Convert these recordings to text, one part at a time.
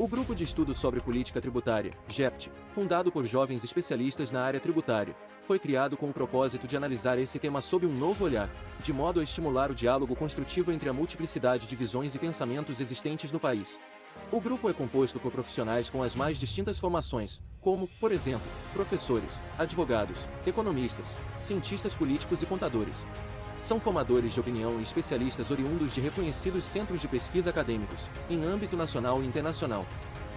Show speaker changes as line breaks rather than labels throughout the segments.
O Grupo de Estudos sobre Política Tributária, GEPT, fundado por jovens especialistas na área tributária, foi criado com o propósito de analisar esse tema sob um novo olhar, de modo a estimular o diálogo construtivo entre a multiplicidade de visões e pensamentos existentes no país. O grupo é composto por profissionais com as mais distintas formações, como, por exemplo, professores, advogados, economistas, cientistas políticos e contadores. São formadores de opinião e especialistas oriundos de reconhecidos centros de pesquisa acadêmicos, em âmbito nacional e internacional.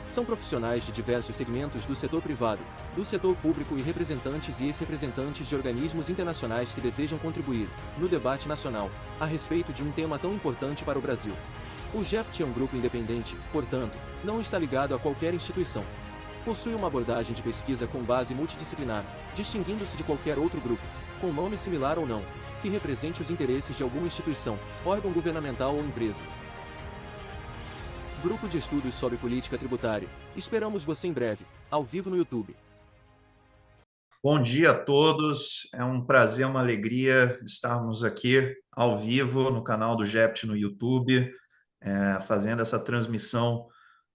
São profissionais de diversos segmentos do setor privado, do setor público e representantes e ex-representantes de organismos internacionais que desejam contribuir, no debate nacional, a respeito de um tema tão importante para o Brasil. O GEPT é um grupo independente, portanto, não está ligado a qualquer instituição. Possui uma abordagem de pesquisa com base multidisciplinar, distinguindo-se de qualquer outro grupo, com nome similar ou não, que represente os interesses de alguma instituição, órgão governamental ou empresa. Grupo de Estudos sobre Política Tributária. Esperamos você em breve, ao vivo no YouTube.
Bom dia a todos, é um prazer, uma alegria estarmos aqui ao vivo no canal do GEPT no YouTube, fazendo essa transmissão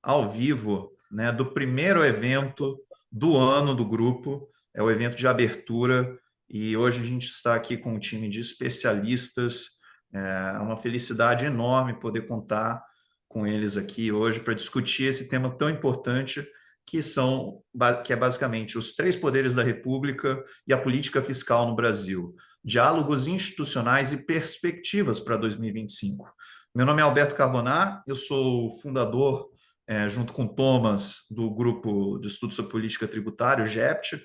ao vivo, né, do primeiro evento do ano do grupo, é o evento de abertura, e hoje a gente está aqui com um time de especialistas, é uma felicidade enorme poder contar com eles aqui hoje para discutir esse tema tão importante que é basicamente os três poderes da República e a política fiscal no Brasil, diálogos institucionais e perspectivas para 2025. Meu nome é Alberto Carbonar, eu sou fundador, junto com Thomas, do Grupo de Estudos sobre Política Tributária, o GEPT.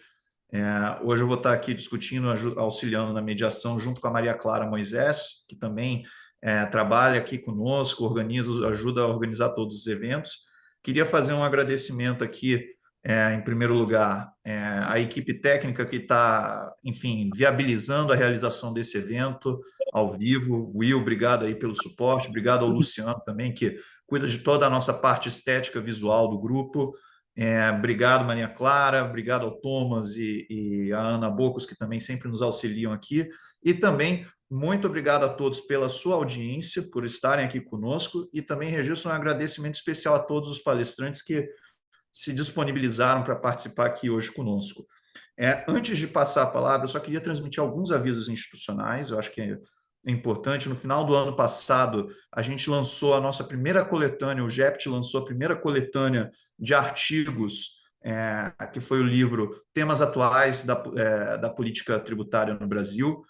Hoje eu vou estar aqui discutindo, auxiliando na mediação, junto com a Maria Clara Moisés, que também trabalha aqui conosco, ajuda a organizar todos os eventos. Queria fazer um agradecimento aqui, em primeiro lugar, à equipe técnica que está, enfim, viabilizando a realização desse evento ao vivo. Will, obrigado aí pelo suporte, obrigado ao Luciano também, que cuida de toda a nossa parte estética visual do grupo. Obrigado, Maria Clara, obrigado ao Thomas e à Ana Bocos, que também sempre nos auxiliam aqui, e também muito obrigado a todos pela sua audiência, por estarem aqui conosco, e também registro um agradecimento especial a todos os palestrantes que se disponibilizaram para participar aqui hoje conosco. Antes de passar a palavra, eu só queria transmitir alguns avisos institucionais, eu acho que é importante. No final do ano passado, a gente lançou a nossa primeira coletânea, o GEPT lançou a primeira coletânea de artigos, que foi o livro Temas Atuais da Política Tributária no Brasil.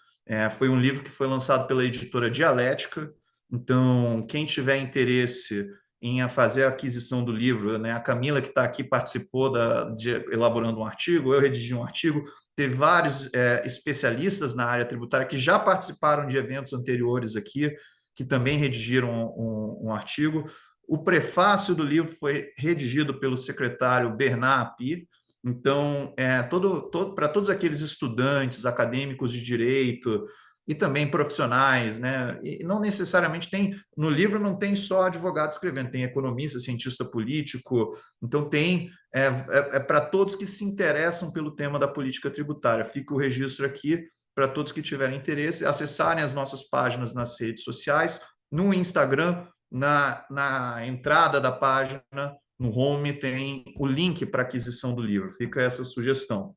Foi um livro que foi lançado pela editora Dialética, então quem tiver interesse em fazer a aquisição do livro, né? A Camila, que está aqui, participou elaborando um artigo, eu redigi um artigo, teve vários especialistas na área tributária que já participaram de eventos anteriores aqui, que também redigiram um artigo. O prefácio do livro foi redigido pelo secretário Bernard Api. Então, para todos aqueles estudantes, acadêmicos de direito e também profissionais, né? E não necessariamente no livro não tem só advogado escrevendo, tem economista, cientista político, então para todos que se interessam pelo tema da política tributária. Fica o registro aqui para todos que tiverem interesse, acessarem as nossas páginas nas redes sociais, no Instagram, na entrada da página, no home, tem o link para aquisição do livro. Fica essa sugestão.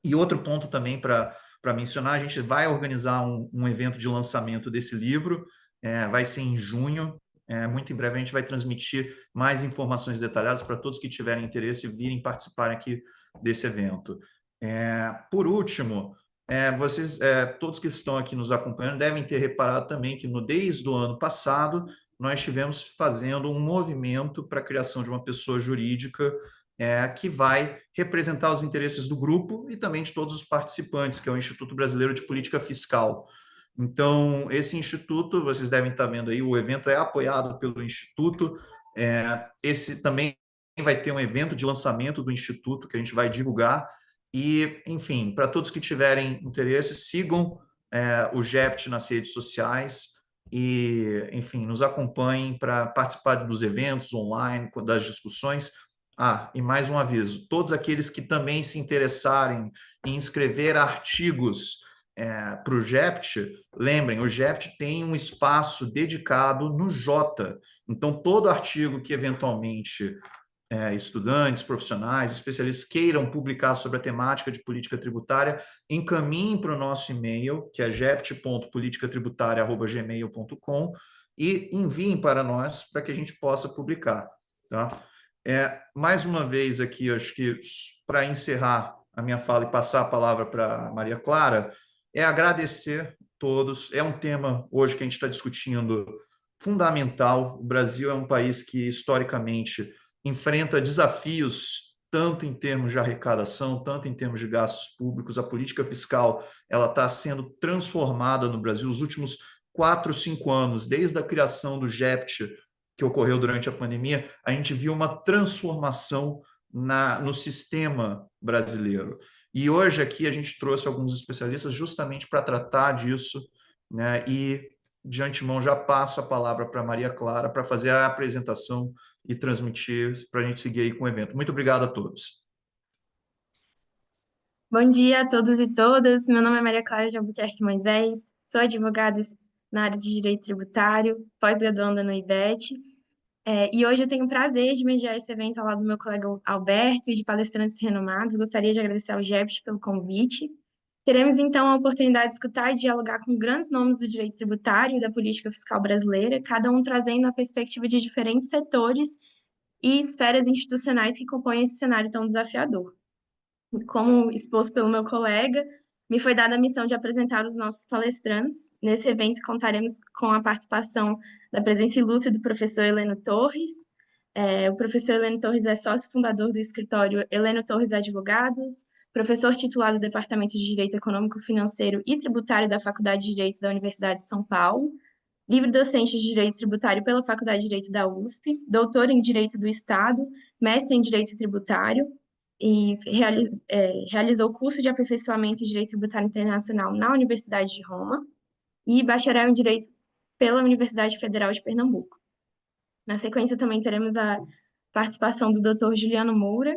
E outro ponto também para mencionar, a gente vai organizar um evento de lançamento desse livro, vai ser em junho, muito em breve a gente vai transmitir mais informações detalhadas para todos que tiverem interesse virem participar aqui desse evento. Por último, vocês, todos que estão aqui nos acompanhando, devem ter reparado também que desde o ano passado, nós estivemos fazendo um movimento para a criação de uma pessoa jurídica que vai representar os interesses do grupo e também de todos os participantes, que é o Instituto Brasileiro de Política Fiscal. Então, esse instituto, vocês devem estar vendo aí, o evento é apoiado pelo Instituto, esse também vai ter um evento de lançamento do Instituto que a gente vai divulgar, e, enfim, para todos que tiverem interesse, sigam o GEPT nas redes sociais, e, enfim, nos acompanhem para participar dos eventos online, das discussões. E mais um aviso, todos aqueles que também se interessarem em escrever artigos para o GEPT, lembrem, o GEPT tem um espaço dedicado no Jota, então todo artigo que eventualmente estudantes, profissionais, especialistas queiram publicar sobre a temática de política tributária, encaminhem para o nosso e-mail, que é jept.politicatributária@gmail.com, e enviem para nós para que a gente possa publicar. Tá? Mais uma vez aqui, acho que para encerrar a minha fala e passar a palavra para a Maria Clara, agradecer a todos. É um tema hoje que a gente está discutindo fundamental. O Brasil é um país que, historicamente, enfrenta desafios tanto em termos de arrecadação, tanto em termos de gastos públicos. A política fiscal ela está sendo transformada no Brasil nos últimos 4, 5 anos, desde a criação do GEPT, que ocorreu durante a pandemia, a gente viu uma transformação no sistema brasileiro. E hoje aqui a gente trouxe alguns especialistas justamente para tratar disso, né? E de antemão já passo a palavra para a Maria Clara para fazer a apresentação e transmitir para a gente seguir aí com o evento. Muito obrigado a todos.
Bom dia a todos e todas. Meu nome é Maria Clara de Albuquerque Moisés, sou advogada na área de Direito Tributário, pós-graduanda no IBET, e hoje eu tenho o prazer de mediar esse evento ao lado do meu colega Alberto e de palestrantes renomados. Gostaria de agradecer ao GEPT pelo convite. Teremos, então, a oportunidade de escutar e dialogar com grandes nomes do direito tributário e da política fiscal brasileira, cada um trazendo a perspectiva de diferentes setores e esferas institucionais que compõem esse cenário tão desafiador. Como exposto pelo meu colega, me foi dada a missão de apresentar os nossos palestrantes. Nesse evento, contaremos com a participação da presença ilustre do professor Heleno Torres. O professor Heleno Torres é sócio fundador do escritório Heleno Torres Advogados, professor titular do Departamento de Direito Econômico, Financeiro e Tributário da Faculdade de Direito da Universidade de São Paulo, livre-docente de Direito Tributário pela Faculdade de Direito da USP, doutor em Direito do Estado, mestre em Direito Tributário, e realizou curso de aperfeiçoamento em Direito Tributário Internacional na Universidade de Roma e bacharel em Direito pela Universidade Federal de Pernambuco. Na sequência, também teremos a participação do Dr. Juliano Moura.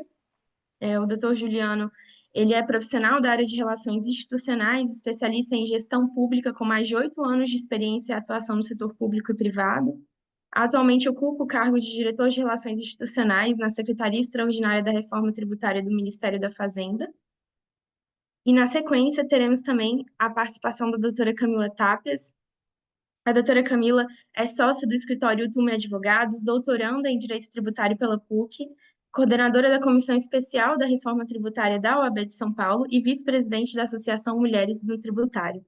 O Dr. Juliano, ele é profissional da área de Relações Institucionais, especialista em Gestão Pública com mais de 8 anos de experiência e atuação no setor público e privado. Atualmente ocupa o cargo de diretor de Relações Institucionais na Secretaria Extraordinária da Reforma Tributária do Ministério da Fazenda. E, na sequência, teremos também a participação da doutora Camila Tapias. A doutora Camila é sócia do escritório Utume Advogados, doutoranda em Direito Tributário pela PUC, coordenadora da Comissão Especial da Reforma Tributária da OAB de São Paulo e vice-presidente da Associação Mulheres do Tributário.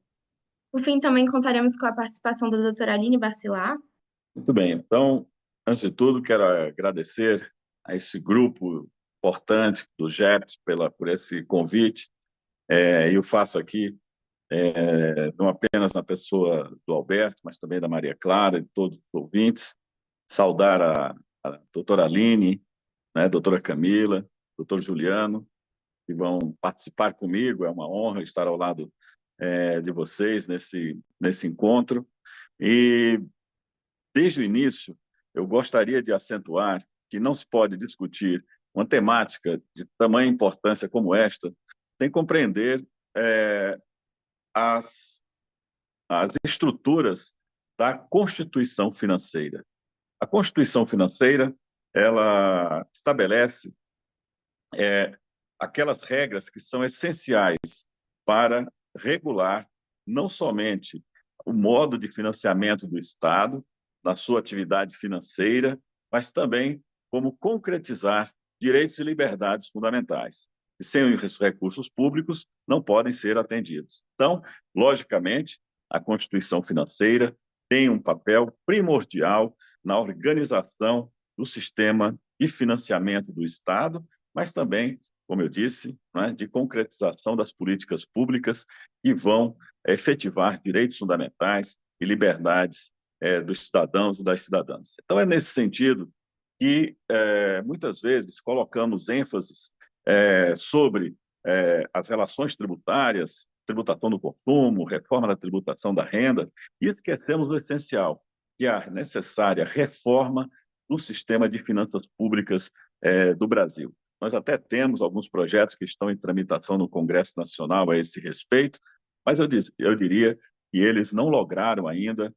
Por fim, também contaremos com a participação da doutora Aline Bacilar.
Muito bem, então, antes de tudo, quero agradecer a esse grupo importante do GEPT por esse convite. Eu faço aqui, não apenas na pessoa do Alberto, mas também da Maria Clara e de todos os ouvintes, saudar a doutora Aline, né, a doutora Camila, doutor Juliano, que vão participar comigo. É uma honra estar ao lado de vocês nesse encontro. E desde o início, eu gostaria de acentuar que não se pode discutir uma temática de tamanha importância como esta sem compreender as estruturas da Constituição Financeira. A Constituição Financeira, ela estabelece aquelas regras que são essenciais para regular não somente o modo de financiamento do Estado, na sua atividade financeira, mas também como concretizar direitos e liberdades fundamentais, que sem os recursos públicos não podem ser atendidos. Então, logicamente, a Constituição Financeira tem um papel primordial na organização do sistema de financiamento do Estado, mas também, como eu disse, né, de concretização das políticas públicas que vão efetivar direitos fundamentais e liberdades dos cidadãos e das cidadãs. Então, é nesse sentido que, muitas vezes, colocamos ênfases sobre as relações tributárias, tributação do consumo, reforma da tributação da renda, e esquecemos o essencial, que é a necessária reforma do sistema de finanças públicas do Brasil. Nós até temos alguns projetos que estão em tramitação no Congresso Nacional a esse respeito, mas eu diria que eles não lograram ainda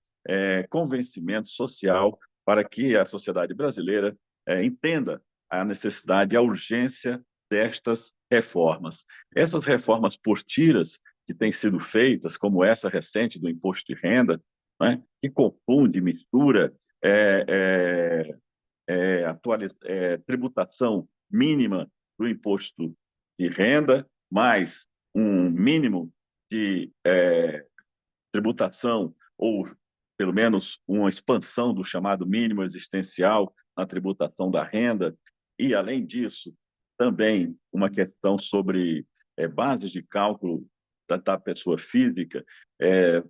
convencimento social para que a sociedade brasileira entenda a necessidade e a urgência destas reformas. Essas reformas por tiras que têm sido feitas, como essa recente do imposto de renda, né, que confunde, mistura tributação mínima do imposto de renda, mais um mínimo de tributação, ou pelo menos uma expansão do chamado mínimo existencial na tributação da renda, e, além disso, também uma questão sobre bases de cálculo da pessoa física,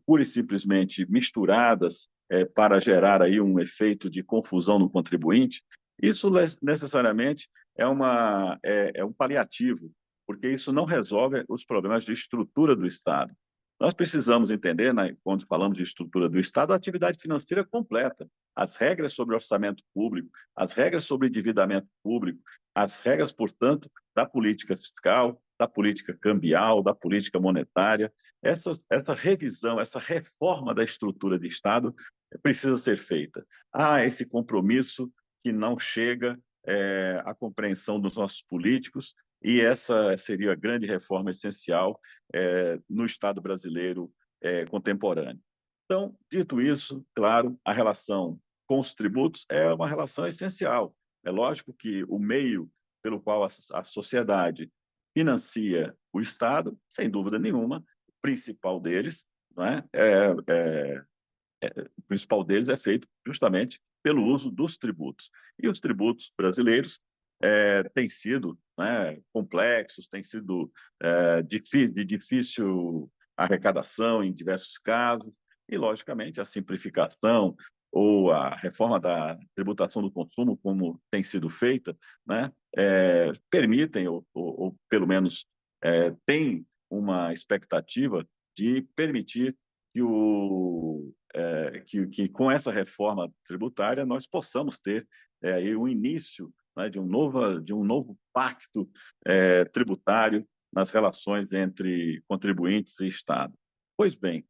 pura e simplesmente misturadas para gerar aí um efeito de confusão no contribuinte. Isso necessariamente é um paliativo, porque isso não resolve os problemas de estrutura do Estado. Nós precisamos entender, né, quando falamos de estrutura do Estado, a atividade financeira completa, as regras sobre orçamento público, as regras sobre endividamento público, as regras, portanto, da política fiscal, da política cambial, da política monetária. Essa revisão, essa reforma da estrutura de Estado precisa ser feita. Há esse compromisso que não chega à compreensão dos nossos políticos, e essa seria a grande reforma essencial no Estado brasileiro contemporâneo. Então, dito isso, claro, a relação com os tributos é uma relação essencial. É lógico que o meio pelo qual a sociedade financia o Estado, sem dúvida nenhuma, o principal deles, não é? O principal deles é feito justamente pelo uso dos tributos. E os tributos brasileiros têm sido, né, complexos, têm sido de difícil arrecadação em diversos casos, e, logicamente, a simplificação ou a reforma da tributação do consumo, como tem sido feita, né, permitem, ou pelo menos tem uma expectativa de permitir que com essa reforma tributária nós possamos ter aí o início, né, de um novo pacto tributário nas relações entre contribuintes e Estado. Pois bem,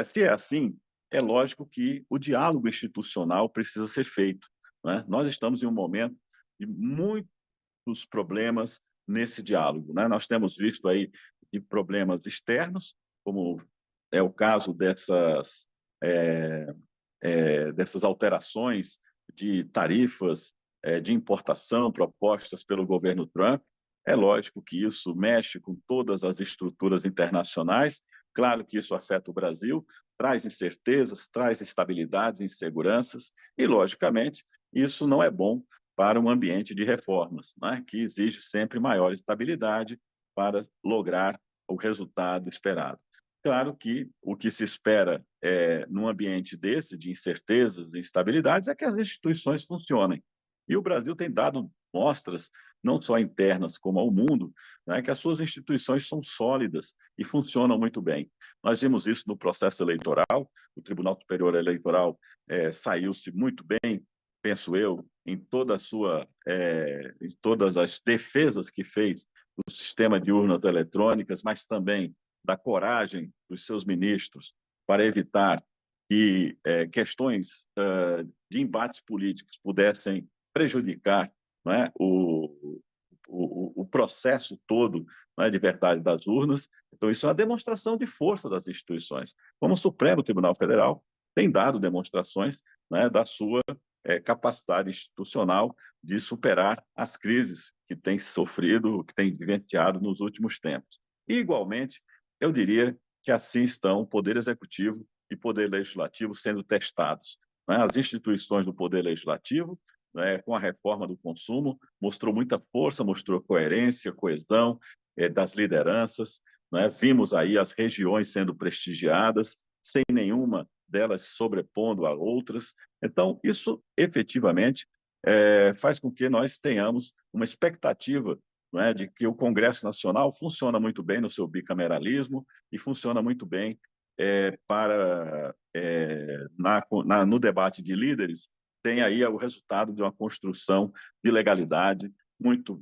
se é assim, é lógico que o diálogo institucional precisa ser feito, né? Nós estamos em um momento de muitos problemas nesse diálogo, né? Nós temos visto aí de problemas externos, como é o caso dessas alterações de tarifas de importação propostas pelo governo Trump. É lógico que isso mexe com todas as estruturas internacionais. Claro que isso afeta o Brasil, traz incertezas, traz instabilidades, inseguranças, e, logicamente, isso não é bom para um ambiente de reformas, né, que exige sempre maior estabilidade para lograr o resultado esperado. Claro que o que se espera num ambiente desse, de incertezas e instabilidades, é que as instituições funcionem. E o Brasil tem dado mostras, não só internas como ao mundo, né, que as suas instituições são sólidas e funcionam muito bem. Nós vimos isso no processo eleitoral, o Tribunal Superior Eleitoral saiu-se muito bem, penso eu, em todas as defesas que fez do sistema de urnas eletrônicas, mas também da coragem dos seus ministros para evitar que questões de embates políticos pudessem prejudicar, não é, o processo todo, não é, de verdade das urnas. Então, isso é uma demonstração de força das instituições. Como o Supremo Tribunal Federal tem dado demonstrações, né, da sua capacidade institucional de superar as crises que tem sofrido, que tem vivenciado nos últimos tempos. E, igualmente, eu diria que assim estão o Poder Executivo e Poder Legislativo sendo testados, né? As instituições do Poder Legislativo, né, com a reforma do consumo, mostrou muita força, mostrou coerência, coesão das lideranças, né? Vimos aí as regiões sendo prestigiadas, sem nenhuma delas sobrepondo a outras. Então, isso efetivamente faz com que nós tenhamos uma expectativa, não é, de que o Congresso Nacional funciona muito bem no seu bicameralismo e funciona muito bem no debate de líderes, tem aí o resultado de uma construção de legalidade muito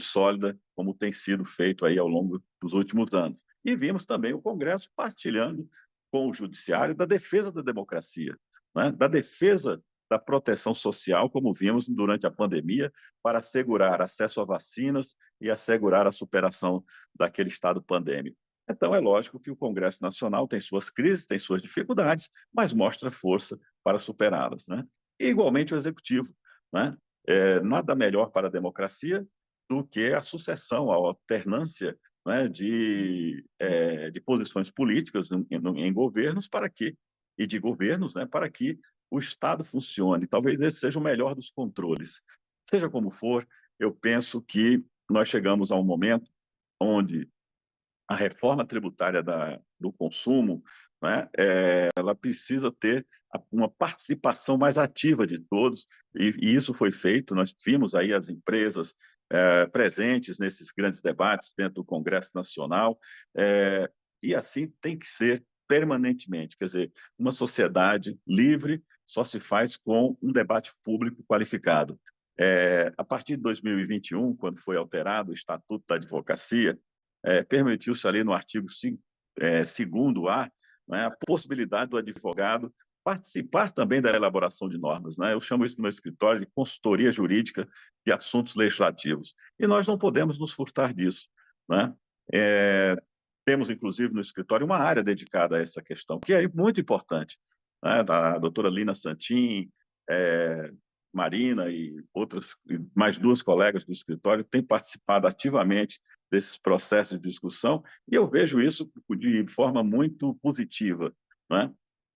sólida, como tem sido feito aí ao longo dos últimos anos. E vimos também o Congresso partilhando com o Judiciário da defesa da democracia, né? Da defesa da proteção social, como vimos durante a pandemia, para assegurar acesso a vacinas e assegurar a superação daquele estado pandêmico. Então, é lógico que o Congresso Nacional tem suas crises, tem suas dificuldades, mas mostra força para superá-las, né? E, igualmente, o Executivo, né? Nada melhor para a democracia do que a sucessão, a alternância, né, de posições políticas em governos e de governos, né, para que o Estado funcione. Talvez esse seja o melhor dos controles. Seja como for, eu penso que nós chegamos a um momento onde a reforma tributária do consumo, né, ela precisa ter uma participação mais ativa de todos, e isso foi feito. Nós vimos aí as empresas presentes nesses grandes debates dentro do Congresso Nacional, e assim tem que ser permanentemente. Quer dizer, uma sociedade livre só se faz com um debate público qualificado. A partir de 2021, quando foi alterado o Estatuto da Advocacia, permitiu-se ali no artigo 2º-A, né, a possibilidade do advogado participar também da elaboração de normas, né? Eu chamo isso no meu escritório de consultoria jurídica de assuntos legislativos. E nós não podemos nos furtar disso, né? Temos, inclusive, no escritório uma área dedicada a essa questão, que é muito importante, né? Da doutora Lina Santin, Marina e mais 2 colegas do escritório têm participado ativamente desses processos de discussão, e eu vejo isso de forma muito positiva, né?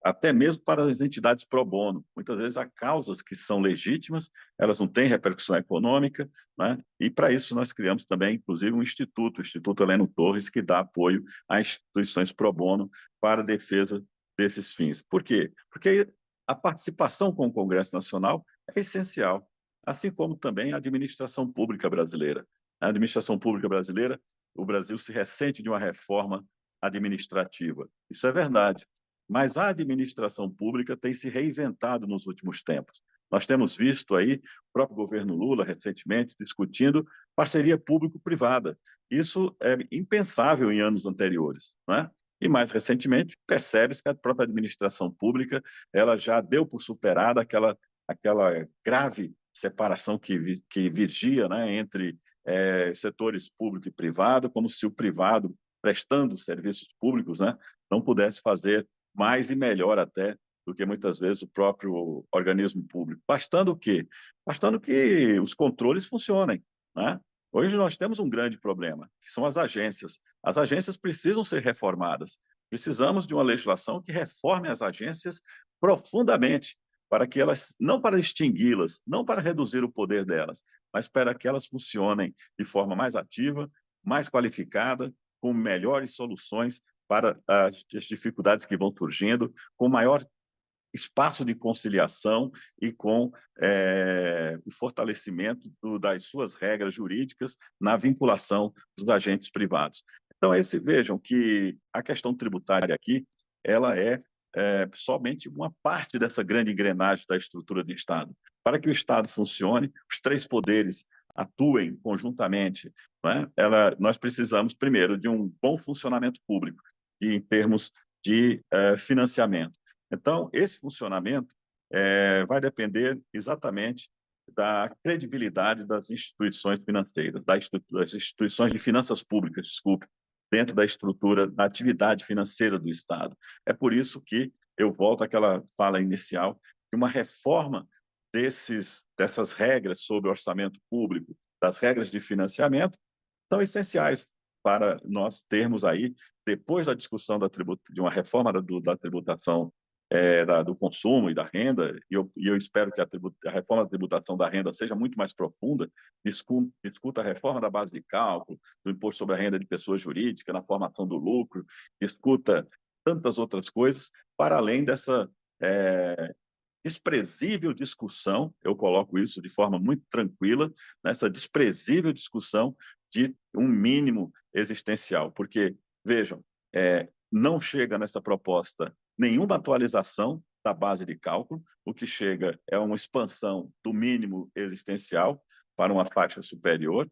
Até mesmo para as entidades pro bono. Muitas vezes há causas que são legítimas, elas não têm repercussão econômica, né? E para isso nós criamos também, inclusive, um instituto, o Instituto Heleno Torres, que dá apoio a instituições pro bono para a defesa desses fins. Por quê? Porque a participação com o Congresso Nacional é essencial, assim como também a administração pública brasileira. A administração pública brasileira, o Brasil se ressente de uma reforma administrativa. Isso é verdade. Mas a administração pública tem se reinventado nos últimos tempos. Nós temos visto aí o próprio governo Lula, recentemente, discutindo parceria público-privada. Isso é impensável em anos anteriores, né? E, mais recentemente, percebe-se que a própria administração pública ela já deu por superada aquela grave separação que vigia, né, entre setores público e privado, como se o privado, prestando serviços públicos, né, não pudesse fazer mais e melhor até do que muitas vezes o próprio organismo público. Bastando o quê? Bastando que os controles funcionem, né? Hoje nós temos um grande problema, que são as agências. As agências precisam ser reformadas. Precisamos de uma legislação que reforme as agências profundamente, para que elas, não para extingui-las, não para reduzir o poder delas, mas para que elas funcionem de forma mais ativa, mais qualificada, com melhores soluções para as dificuldades que vão surgindo, com maior espaço de conciliação e com o fortalecimento das suas regras jurídicas na vinculação dos agentes privados. Então, vejam que a questão tributária aqui ela é somente uma parte dessa grande engrenagem da estrutura de Estado. Para que o Estado funcione, os 3 poderes atuem conjuntamente, né? Nós precisamos, primeiro, de um bom funcionamento público, em termos de financiamento. Então, esse funcionamento vai depender exatamente da credibilidade das instituições financeiras, das instituições de finanças públicas, desculpe, dentro da estrutura, da atividade financeira do Estado. É por isso que eu volto àquela fala inicial, que uma reforma dessas regras sobre o orçamento público, das regras de financiamento, são essenciais para nós termos aí, depois da discussão de uma reforma da tributação do consumo e da renda, e eu espero que a reforma da tributação da renda seja muito mais profunda, discuta a reforma da base de cálculo, do imposto sobre a renda de pessoa jurídica, na formação do lucro, discuta tantas outras coisas, para além dessa desprezível discussão, eu coloco isso de forma muito tranquila, nessa desprezível discussão de um mínimo existencial, porque, vejam, não chega nessa proposta nenhuma atualização da base de cálculo, o que chega é uma expansão do mínimo existencial para uma faixa superior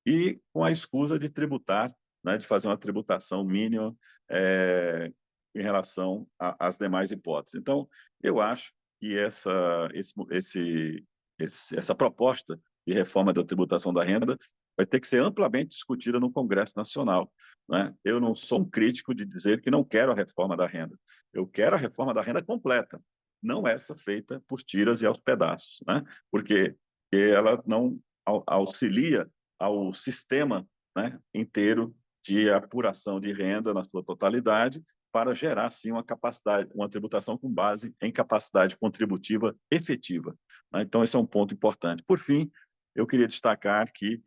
e com a escusa de tributar, né, de fazer uma tributação mínima em relação às demais hipóteses. Então, eu acho que essa proposta de reforma da tributação da renda vai ter que ser amplamente discutida no Congresso Nacional, né? Eu não sou um crítico de dizer que não quero a reforma da renda. Eu quero a reforma da renda completa, não essa feita por tiras e aos pedaços, né? Porque ela não auxilia ao sistema, né, inteiro de apuração de renda na sua totalidade, para gerar, sim, uma tributação com base em capacidade contributiva efetiva, né? Então, esse é um ponto importante. Por fim, eu queria destacar que,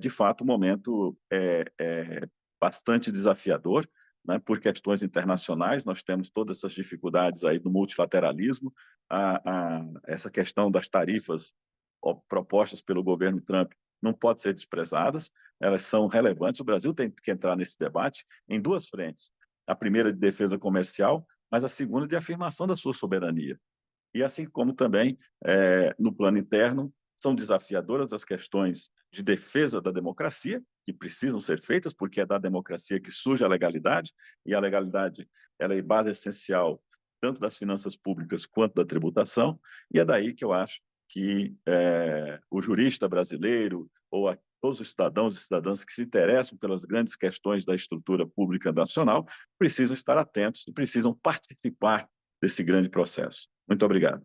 de fato, o momento é bastante desafiador, né, por questões internacionais. Nós temos todas essas dificuldades aí do multilateralismo, essa questão das tarifas propostas pelo governo Trump não pode ser desprezadas, elas são relevantes. O Brasil tem que entrar nesse debate em duas frentes: a primeira de defesa comercial, mas a segunda de afirmação da sua soberania. E assim como também, no plano interno, são desafiadoras as questões de defesa da democracia, que precisam ser feitas, porque é da democracia que surge a legalidade, e a legalidade ela é base essencial tanto das finanças públicas quanto da tributação, e é daí que eu acho que o jurista brasileiro ou todos os cidadãos e cidadãs que se interessam pelas grandes questões da estrutura pública nacional precisam estar atentos e precisam participar desse grande processo. Muito obrigado.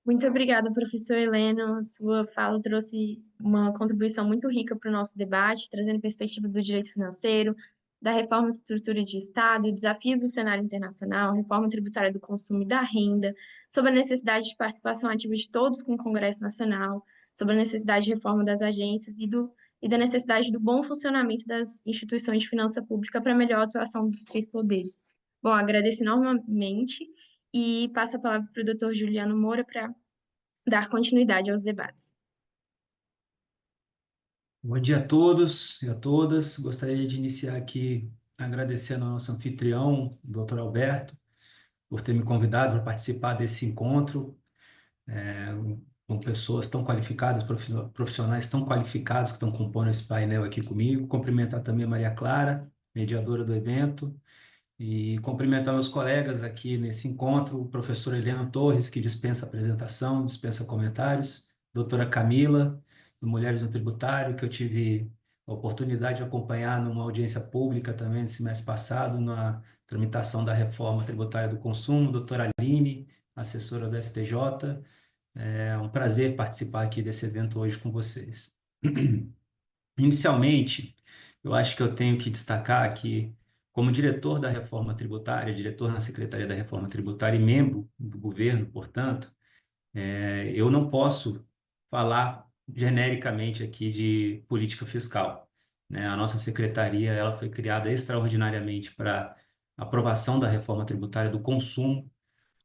Muito obrigada, professor Heleno. Sua fala trouxe uma contribuição muito rica para o nosso debate, trazendo perspectivas do direito financeiro, da reforma da estrutura de Estado, desafio do cenário internacional, reforma tributária do consumo e da renda, sobre a necessidade de participação ativa de todos com o Congresso Nacional, sobre a necessidade de reforma das agências e da necessidade do bom funcionamento das instituições de finança pública para a melhor atuação dos três poderes. Bom, agradeço enormemente e passo a palavra para o doutor Juliano Moura para dar continuidade aos debates.
Bom dia a todos e a todas. Gostaria de iniciar aqui agradecendo ao nosso anfitrião, o Dr. Alberto, por ter me convidado para participar desse encontro, com pessoas tão qualificadas, profissionais tão qualificados que estão compondo esse painel aqui comigo. Cumprimentar também a Maria Clara, mediadora do evento, e cumprimentar meus colegas aqui nesse encontro, o professor Heleno Torres, que dispensa apresentação, dispensa comentários, doutora Camila, do Mulheres no Tributário, que eu tive a oportunidade de acompanhar numa audiência pública também no semestre passado, na tramitação da reforma tributária do consumo, doutora Aline, assessora do STJ. É um prazer participar aqui desse evento hoje com vocês. Inicialmente, eu acho que eu tenho que destacar que, como diretor da reforma tributária, diretor na Secretaria da Reforma Tributária e membro do governo, portanto, eu não posso falar genericamente aqui de política fiscal, né? A nossa secretaria ela foi criada extraordinariamente para aprovação da reforma tributária do consumo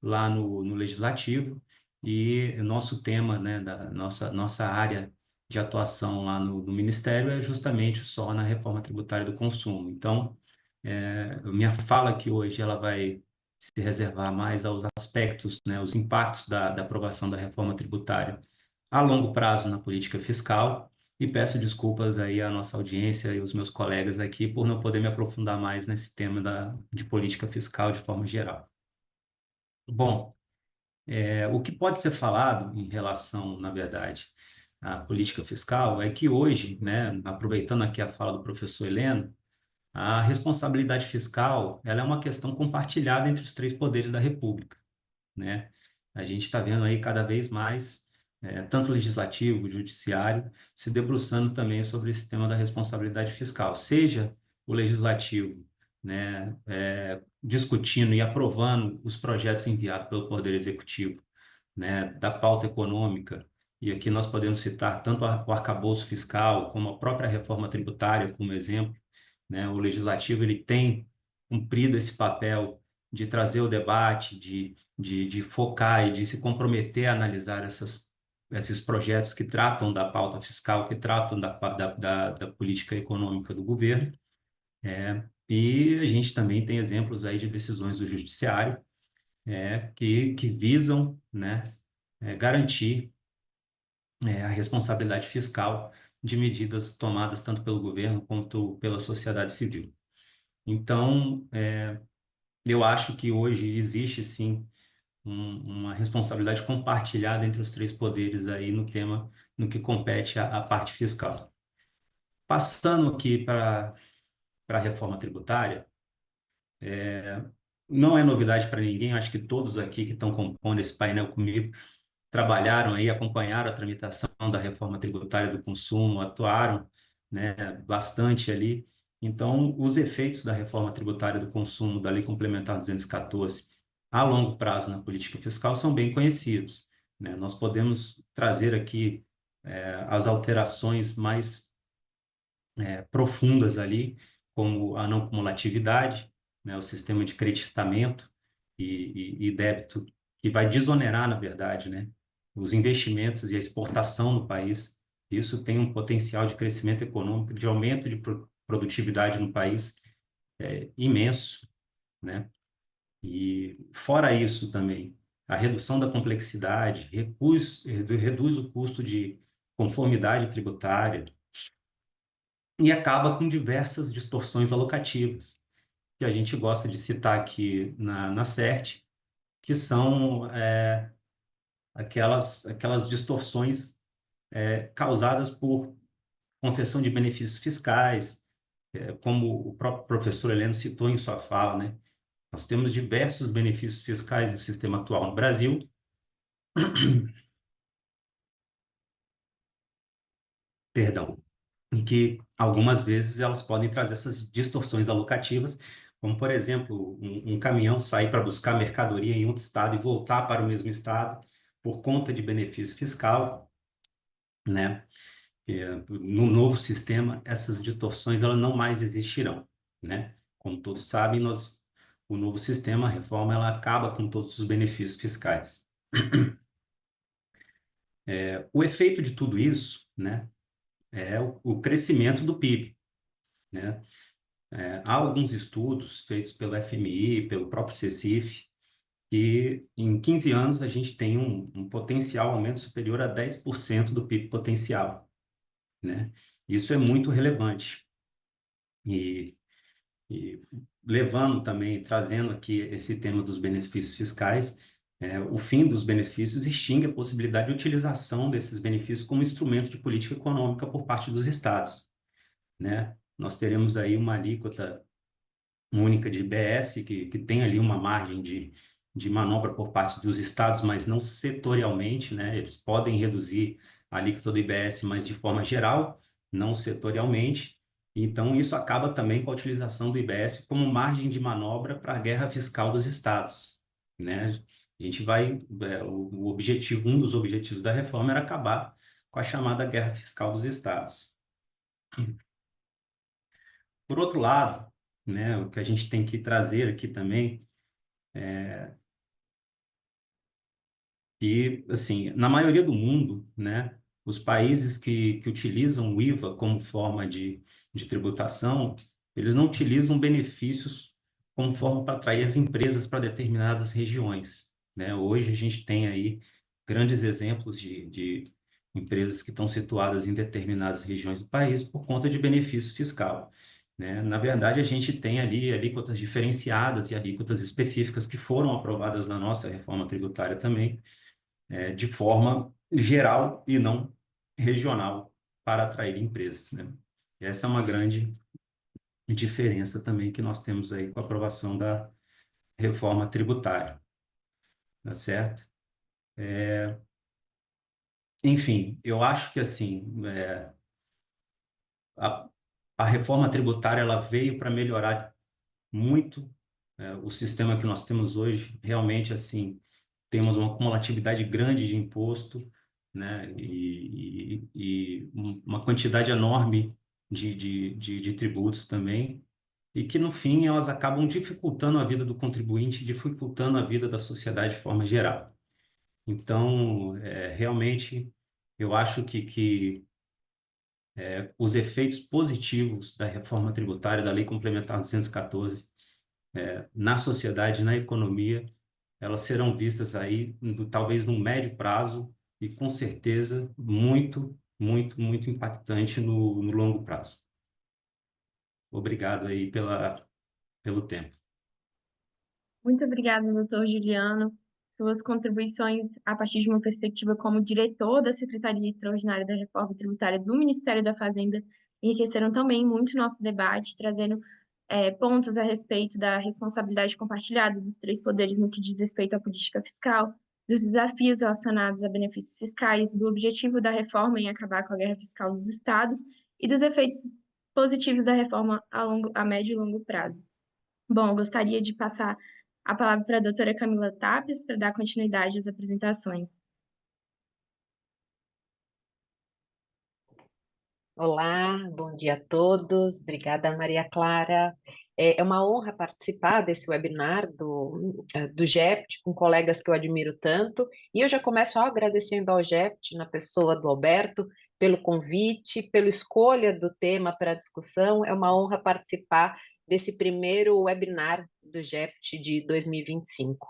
lá no Legislativo, e o nosso tema, né, da nossa área de atuação lá no Ministério é justamente só na reforma tributária do consumo. Então, minha fala aqui hoje ela vai se reservar mais aos aspectos, né, os impactos da aprovação da reforma tributária a longo prazo na política fiscal, e peço desculpas aí à nossa audiência e aos meus colegas aqui por não poder me aprofundar mais nesse tema de política fiscal de forma geral. Bom, o que pode ser falado em relação, na verdade, à política fiscal é que hoje, né, aproveitando aqui a fala do professor Heleno, a responsabilidade fiscal ela é uma questão compartilhada entre os três poderes da República, né? A gente está vendo aí cada vez mais, tanto o legislativo, o judiciário, se debruçando também sobre esse tema da responsabilidade fiscal, seja o legislativo, né, discutindo e aprovando os projetos enviados pelo Poder Executivo, né, da pauta econômica, e aqui nós podemos citar tanto o arcabouço fiscal como a própria reforma tributária como exemplo, né? O legislativo ele tem cumprido esse papel de trazer o debate, de focar e de se comprometer a analisar esses projetos que tratam da pauta fiscal, que tratam da política econômica do governo. E a gente também tem exemplos aí de decisões do judiciário que visam, né, garantir a responsabilidade fiscal de medidas tomadas tanto pelo governo quanto pela sociedade civil. Então, eu acho que hoje existe, sim, uma responsabilidade compartilhada entre os três poderes aí no tema, no que compete à parte fiscal. Passando aqui para a reforma tributária, não é novidade para ninguém, acho que todos aqui que estão compondo esse painel comigo trabalharam aí, acompanharam a tramitação da reforma tributária do consumo, atuaram, né, bastante ali. Então, os efeitos da reforma tributária do consumo, da Lei Complementar 214, a longo prazo na política fiscal, são bem conhecidos, né? Nós podemos trazer aqui as alterações mais profundas ali, como a não cumulatividade, né, o sistema de creditamento e débito, que vai desonerar, na verdade, né, os investimentos e a exportação no país. Isso tem um potencial de crescimento econômico, de aumento de produtividade no país imenso, né? E fora isso também, a redução da complexidade, reduz o custo de conformidade tributária, e acaba com diversas distorções alocativas, que a gente gosta de citar aqui na CERT, que são aquelas distorções causadas por concessão de benefícios fiscais, como o próprio professor Heleno citou em sua fala, né? Nós temos diversos benefícios fiscais no sistema atual no Brasil, perdão, em que algumas vezes elas podem trazer essas distorções alocativas, como, por exemplo, um caminhão sair para buscar mercadoria em outro estado e voltar para o mesmo estado por conta de benefício fiscal, né? No novo sistema, essas distorções elas não mais existirão, né? Como todos sabem, o novo sistema, a reforma, ela acaba com todos os benefícios fiscais. O efeito de tudo isso, né, é o crescimento do PIB, né? Há alguns estudos feitos pelo FMI, pelo próprio CECIF, que em 15 anos a gente tem um potencial aumento superior a 10% do PIB potencial, né? Isso é muito relevante. E, e levando também, trazendo aqui esse tema dos benefícios fiscais, o fim dos benefícios extingue a possibilidade de utilização desses benefícios como instrumento de política econômica por parte dos estados, né? Nós teremos aí uma alíquota única de IBS, que tem ali uma margem de manobra por parte dos estados, mas não setorialmente, né? Eles podem reduzir a alíquota do IBS, mas de forma geral, não setorialmente. Então, isso acaba também com a utilização do IBS como margem de manobra para a guerra fiscal dos estados, né? A gente vai, o objetivo, um dos objetivos da reforma era acabar com a chamada guerra fiscal dos estados. Por outro lado, né, o que a gente tem que trazer aqui também e, assim, na maioria do mundo, né, os países que utilizam o IVA como forma de tributação, eles não utilizam benefícios como forma para atrair as empresas para determinadas regiões, né? Hoje a gente tem aí grandes exemplos de empresas que estão situadas em determinadas regiões do país por conta de benefício fiscal, né? Na verdade, a gente tem ali alíquotas diferenciadas e alíquotas específicas que foram aprovadas na nossa reforma tributária também, de forma geral e não regional para atrair empresas, né? Essa é uma grande diferença também que nós temos aí com a aprovação da reforma tributária, tá certo? Enfim, eu acho que assim, a, a reforma tributária ela veio para melhorar muito o sistema que nós temos hoje. Realmente assim, temos uma cumulatividade grande de imposto, né? E uma quantidade enorme de tributos também, e que, no fim, elas acabam dificultando a vida do contribuinte, dificultando a vida da sociedade de forma geral. Então, realmente, eu acho que os efeitos positivos da reforma tributária, da Lei Complementar 214, na sociedade, na economia, elas serão vistas aí, talvez no médio prazo e com certeza muito, muito, muito impactante no longo prazo. Obrigado aí pelo tempo.
Muito obrigada, doutor Juliano. Suas contribuições a partir de uma perspectiva como diretor da Secretaria Extraordinária da Reforma Tributária do Ministério da Fazenda enriqueceram também muito o nosso debate, trazendo pontos a respeito da responsabilidade compartilhada dos três poderes no que diz respeito à política fiscal, dos desafios relacionados a benefícios fiscais, do objetivo da reforma em acabar com a guerra fiscal dos estados e dos efeitos positivos da reforma a médio e longo prazo. Bom, eu gostaria de passar a palavra para a doutora Camila Tapes para dar continuidade às apresentações.
Olá, bom dia a todos. Obrigada, Maria Clara. É uma honra participar desse webinar do GEPT com colegas que eu admiro tanto. E eu já começo agradecendo ao GEPT, na pessoa do Alberto, pelo convite, pela escolha do tema para a discussão. É uma honra participar desse primeiro webinar do GEPT de 2025.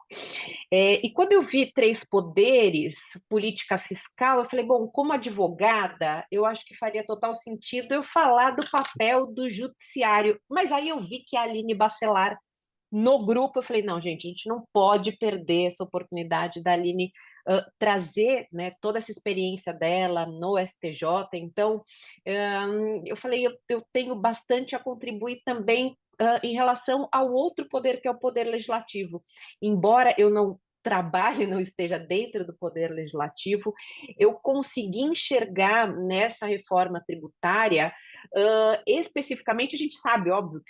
E quando eu vi três poderes, política fiscal, eu falei, bom, como advogada, eu acho que faria total sentido eu falar do papel do judiciário. Mas aí eu vi que a Aline Bacelar, no grupo, eu falei, não, gente, a gente não pode perder essa oportunidade da Aline trazer, né, toda essa experiência dela no STJ. Então, eu falei, eu tenho bastante a contribuir também em relação ao outro poder, que é o poder legislativo. Embora eu não trabalhe, não esteja dentro do poder legislativo, eu consegui enxergar nessa reforma tributária, especificamente, a gente sabe, óbvio,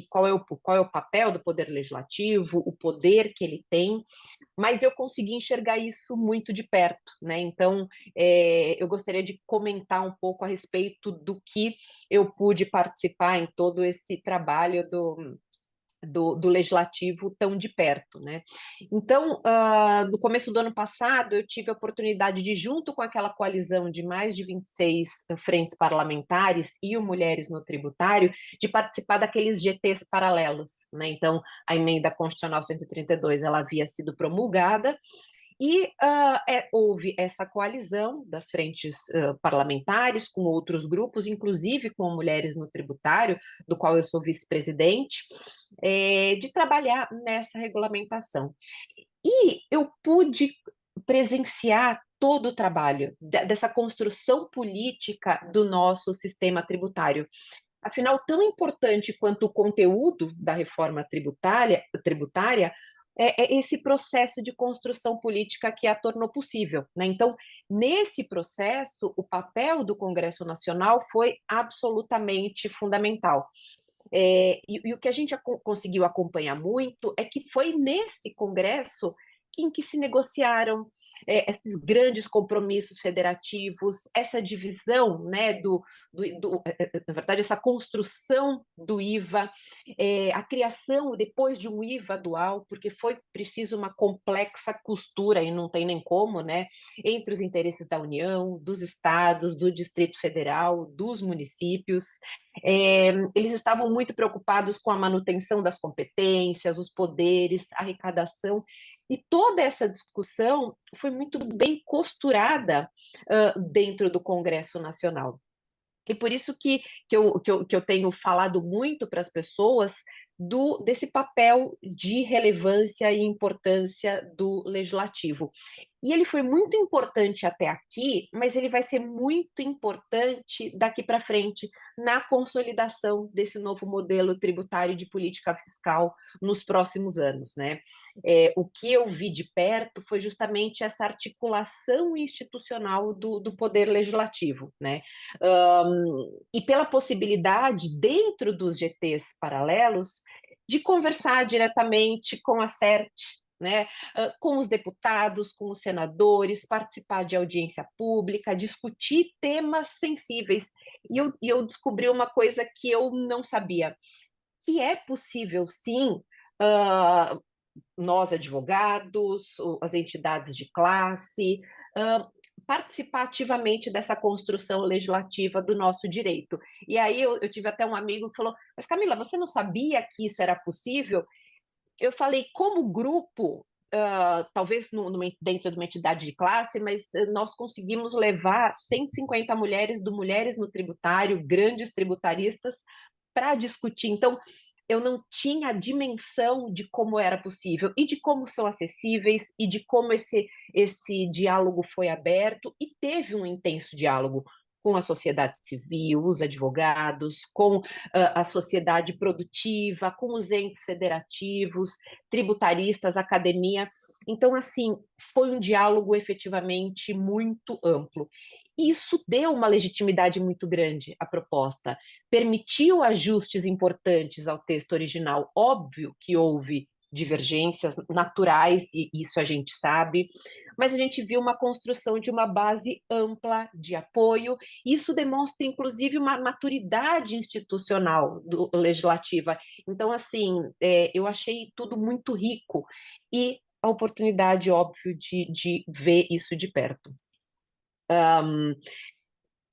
qual é o papel do poder legislativo, o poder que ele tem, mas eu consegui enxergar isso muito de perto, né? Então, eu gostaria de comentar um pouco a respeito do que eu pude participar em todo esse trabalho do legislativo tão de perto, né? Então, no começo do ano passado, eu tive a oportunidade de, junto com aquela coalizão de mais de 26 frentes parlamentares e o Mulheres no Tributário, de participar daqueles GTs paralelos, né? Então, a emenda constitucional 132, ela havia sido promulgada, e houve essa coalizão das frentes parlamentares com outros grupos, inclusive com Mulheres no Tributário, do qual eu sou vice-presidente, de trabalhar nessa regulamentação. E eu pude presenciar todo o trabalho dessa construção política do nosso sistema tributário. Afinal, tão importante quanto o conteúdo da reforma tributária é esse processo de construção política que a tornou possível, né? Então, nesse processo, o papel do Congresso Nacional foi absolutamente fundamental. E o que a gente conseguiu acompanhar muito é que foi nesse Congresso em que se negociaram esses grandes compromissos federativos, essa divisão, né, na verdade, essa construção do IVA, a criação depois de um IVA dual, porque foi preciso uma complexa costura, e não tem nem como, né, entre os interesses da União, dos estados, do Distrito Federal, dos municípios. Eles estavam muito preocupados com a manutenção das competências, os poderes, a arrecadação, e toda essa discussão foi muito bem costurada dentro do Congresso Nacional. E por isso que eu tenho falado muito para as pessoas desse papel de relevância e importância do legislativo. E ele foi muito importante até aqui, mas ele vai ser muito importante daqui para frente na consolidação desse novo modelo tributário de política fiscal nos próximos anos, né? O que eu vi de perto foi justamente essa articulação institucional do poder legislativo, né? E pela possibilidade, dentro dos GTs paralelos, de conversar diretamente com a CERT, né, com os deputados, com os senadores, participar de audiência pública, discutir temas sensíveis. E eu descobri uma coisa que eu não sabia, que é possível, sim, nós advogados, as entidades de classe, participar ativamente dessa construção legislativa do nosso direito. E aí eu tive até um amigo que falou, mas Camila, você não sabia que isso era possível? Eu falei, como grupo, talvez dentro de uma entidade de classe, mas nós conseguimos levar 150 mulheres do Mulheres no Tributário, grandes tributaristas, para discutir. Então, eu não tinha a dimensão de como era possível e de como são acessíveis e de como esse diálogo foi aberto e teve um intenso diálogo com a sociedade civil, os advogados, com a sociedade produtiva, com os entes federativos, tributaristas, academia. Então, assim, foi um diálogo efetivamente muito amplo. Isso deu uma legitimidade muito grande à proposta, permitiu ajustes importantes ao texto original. Óbvio que houve divergências naturais, e isso a gente sabe, mas a gente viu uma construção de uma base ampla de apoio. Isso demonstra, inclusive, uma maturidade institucional legislativa. Então, assim, eu achei tudo muito rico e a oportunidade, óbvio, de ver isso de perto.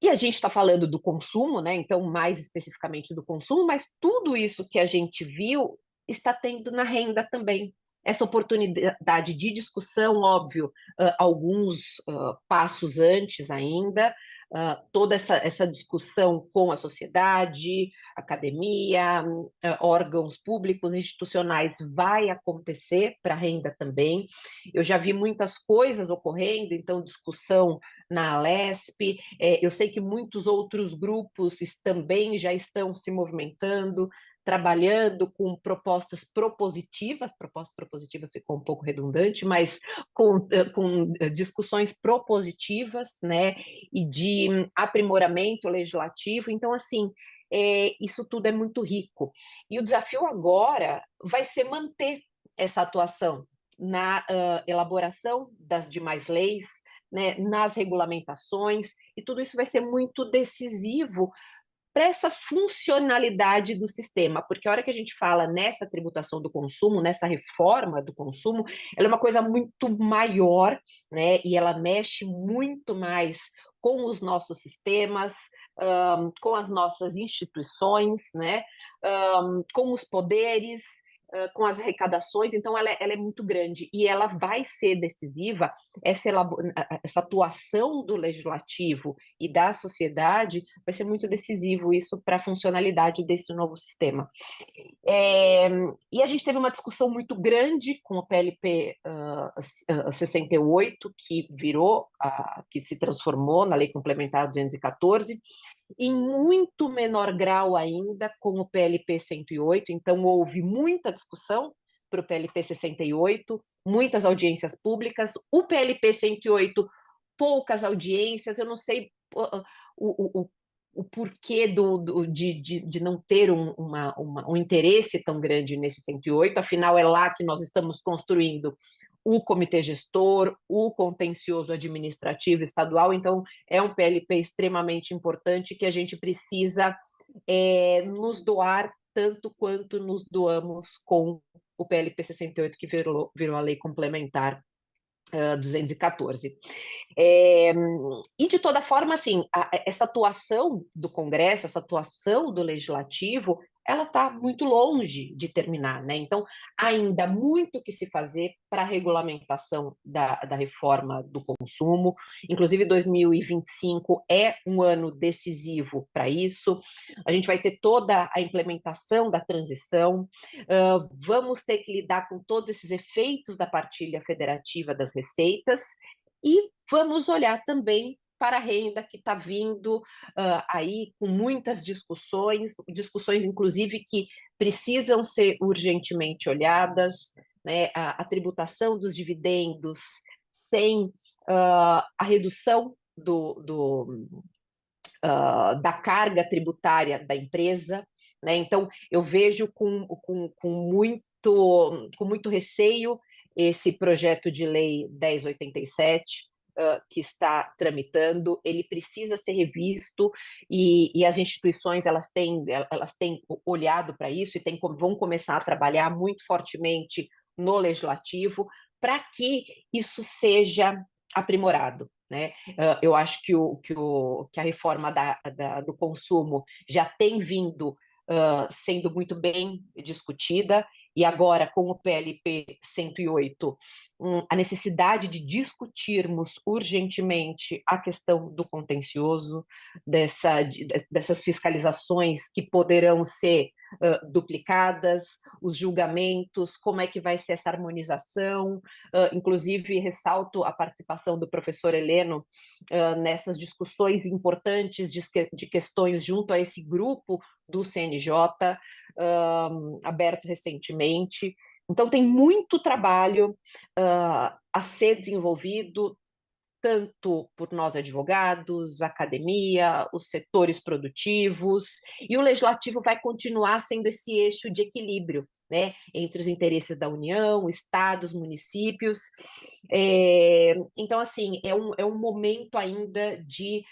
E a gente está falando do consumo, né? Então, mais especificamente do consumo, mas tudo isso que a gente viu está tendo na renda também. Essa oportunidade de discussão, óbvio, alguns passos antes ainda, toda essa discussão com a sociedade, academia, órgãos públicos, institucionais, vai acontecer para a renda também. Eu já vi muitas coisas ocorrendo, então, discussão na Alesp, eu sei que muitos outros grupos também já estão se movimentando, trabalhando com propostas propositivas ficou um pouco redundante, mas com discussões propositivas, né, e de aprimoramento legislativo. Então, assim, isso tudo é muito rico. E o desafio agora vai ser manter essa atuação na elaboração das demais leis, né, nas regulamentações, e tudo isso vai ser muito decisivo para essa funcionalidade do sistema, porque a hora que a gente fala nessa tributação do consumo, nessa reforma do consumo, ela é uma coisa muito maior, né, e ela mexe muito mais com os nossos sistemas, com as nossas instituições, né, com os poderes, com as arrecadações. Então ela é muito grande e ela vai ser decisiva, essa atuação do legislativo e da sociedade vai ser muito decisivo isso para a funcionalidade desse novo sistema. E a gente teve uma discussão muito grande com o PLP 68, que que se transformou na Lei Complementar 214, em muito menor grau ainda com o PLP 108, então houve muita discussão para o PLP 68, muitas audiências públicas, o PLP 108, poucas audiências, eu não sei o porquê de não ter um interesse tão grande nesse 108, afinal é lá que nós estamos construindo o comitê gestor, o contencioso administrativo estadual, então é um PLP extremamente importante que a gente precisa nos doar tanto quanto nos doamos com o PLP 68, que virou a lei complementar 214. E, de toda forma, assim, essa atuação do Congresso, essa atuação do Legislativo, ela está muito longe de terminar, né? Então, ainda muito que se fazer para a regulamentação da reforma do consumo. Inclusive, 2025 é um ano decisivo para isso. A gente vai ter toda a implementação da transição, vamos ter que lidar com todos esses efeitos da partilha federativa das receitas e vamos olhar também para a renda que está vindo aí com muitas discussões inclusive que precisam ser urgentemente olhadas, né? A tributação dos dividendos sem a redução da carga tributária da empresa, né? Então, eu vejo com muito receio esse projeto de lei 1087, que está tramitando. Ele precisa ser revisto e as instituições elas têm olhado para isso e vão começar a trabalhar muito fortemente no legislativo para que isso seja aprimorado, né? Eu acho que a reforma do consumo já tem vindo sendo muito bem discutida, e agora com o PLP 108, a necessidade de discutirmos urgentemente a questão do contencioso, dessas fiscalizações que poderão ser duplicadas, os julgamentos, como é que vai ser essa harmonização. Inclusive, ressalto a participação do professor Heleno nessas discussões importantes de questões junto a esse grupo do CNJ, aberto recentemente. Então, tem muito trabalho a ser desenvolvido, tanto por nós advogados, academia, os setores produtivos, e o legislativo vai continuar sendo esse eixo de equilíbrio, né, entre os interesses da União, estados, municípios. Então, assim, é um momento ainda de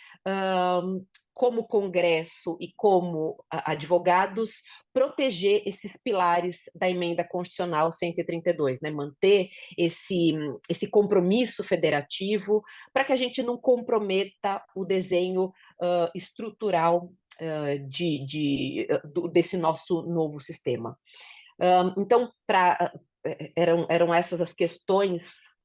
como Congresso e como advogados, proteger esses pilares da emenda constitucional 132, né? Manter esse compromisso federativo para que a gente não comprometa o desenho estrutural desse nosso novo sistema. Então, eram essas as questões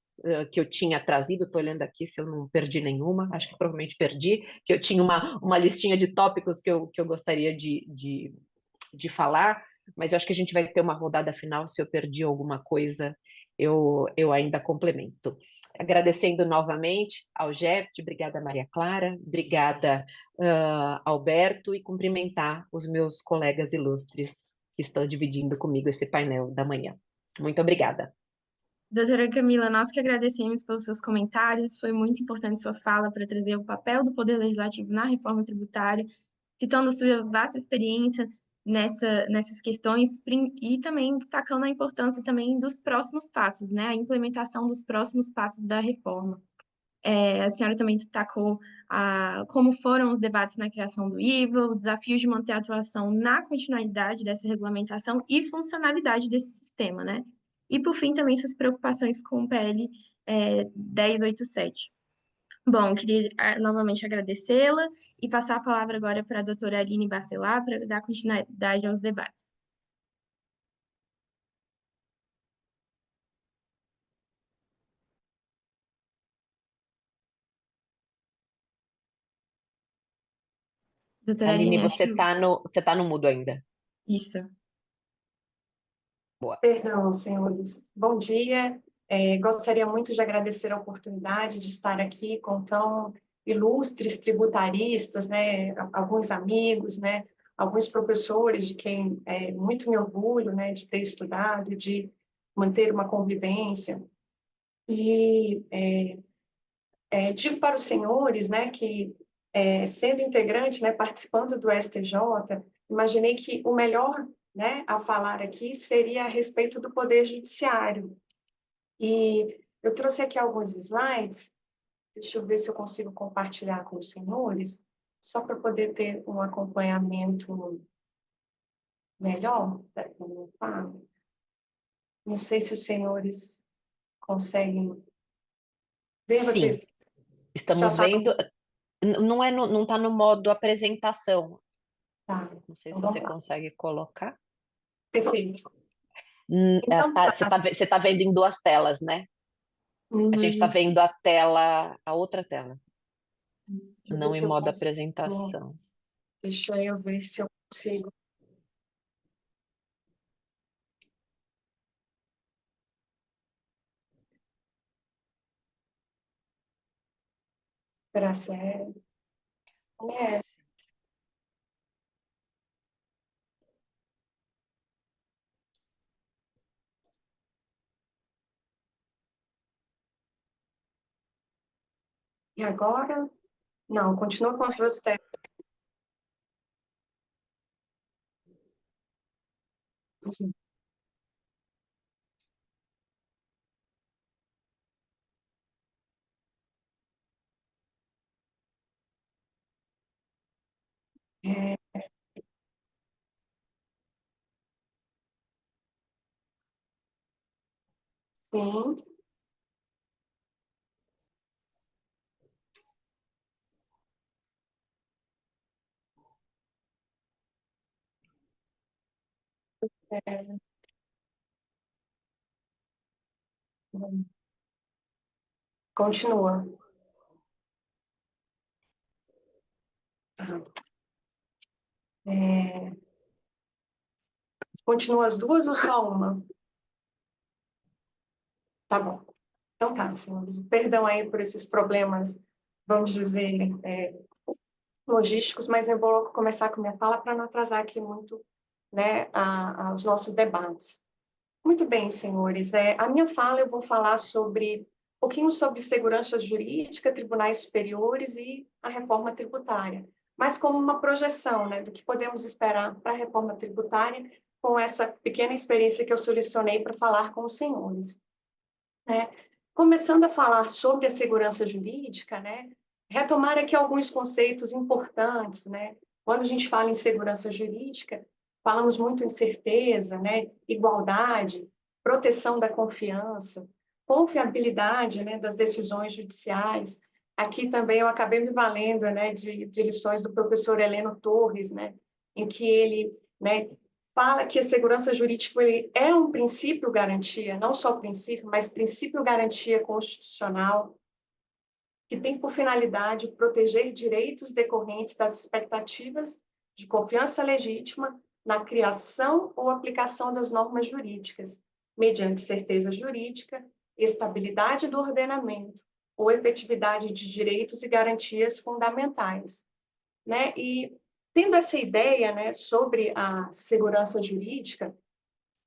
que eu tinha trazido. Estou olhando aqui se eu não perdi nenhuma, acho que provavelmente perdi, que eu tinha uma listinha de tópicos que eu gostaria de falar, mas eu acho que a gente vai ter uma rodada final. Se eu perdi alguma coisa, eu ainda complemento. Agradecendo novamente ao Jept, obrigada Maria Clara, obrigada Alberto, e cumprimentar os meus colegas ilustres que estão dividindo comigo esse painel da manhã. Muito obrigada.
Doutora Camila, nós que agradecemos pelos seus comentários. Foi muito importante sua fala para trazer o papel do Poder Legislativo na reforma tributária, citando sua vasta experiência nessas questões e também destacando a importância também dos próximos passos, né? A implementação dos próximos passos da reforma. A senhora também destacou como foram os debates na criação do IVA, os desafios de manter a atuação na continuidade dessa regulamentação e funcionalidade desse sistema, né? E, por fim, também suas preocupações com o PL 1087. Bom, queria novamente agradecê-la e passar a palavra agora para a doutora Aline Bacelar para dar continuidade aos debates. Doutora
Aline,
Aline,
você tá no mudo ainda.
Isso.
Boa.
Perdão, senhores. Bom dia. Gostaria muito de agradecer a oportunidade de estar aqui com tão ilustres tributaristas, né? Alguns amigos, né? Alguns professores de quem muito me orgulho, né? De ter estudado, de manter uma convivência. E digo para os senhores, né? Que sendo integrante, né? Participando do STJ, imaginei que o melhor, né, a falar aqui seria a respeito do Poder Judiciário. E eu trouxe aqui alguns slides, deixa eu ver se eu consigo compartilhar com os senhores, só para poder ter um acompanhamento melhor da minha fala. Não sei se os senhores conseguem ver,
Sim,
vocês já
estamos
tá...
vendo. Não está no modo apresentação.
Tá,
Não sei
então
se você
vamos lá.
consegue colocar.
Perfeito. Então,
Você tá vendo em duas telas, né? A gente está vendo a outra tela,
deixa eu ver
não em
se eu
modo
consigo.
apresentação.
Deixa eu ver se eu consigo. Será sério? E agora? Não, continua com as duas telas. É, sim. É, continua. Tá. Continua as duas ou só uma? Tá bom. Então tá, senhores. Perdão aí por esses problemas, vamos dizer, logísticos, mas eu vou começar com minha fala para não atrasar aqui muito, né, os nossos debates. Muito bem, senhores. A minha fala eu vou falar um pouquinho sobre segurança jurídica, tribunais superiores e a reforma tributária, mas como uma projeção, né, do que podemos esperar para a reforma tributária com essa pequena experiência que eu selecionei para falar com os senhores. Começando a falar sobre a segurança jurídica, né, retomar aqui alguns conceitos importantes, né? Quando a gente fala em segurança jurídica, falamos muito em certeza, né, igualdade, proteção da confiança, confiabilidade, né, das decisões judiciais. Aqui também eu acabei me valendo, né, de lições do professor Heleno Torres, né, em que ele, né, fala que a segurança jurídica é um princípio garantia, não só princípio, mas princípio garantia constitucional, que tem por finalidade proteger direitos decorrentes das expectativas de confiança legítima na criação ou aplicação das normas jurídicas, mediante certeza jurídica, estabilidade do ordenamento ou efetividade de direitos e garantias fundamentais, né? E tendo essa ideia, né, sobre a segurança jurídica,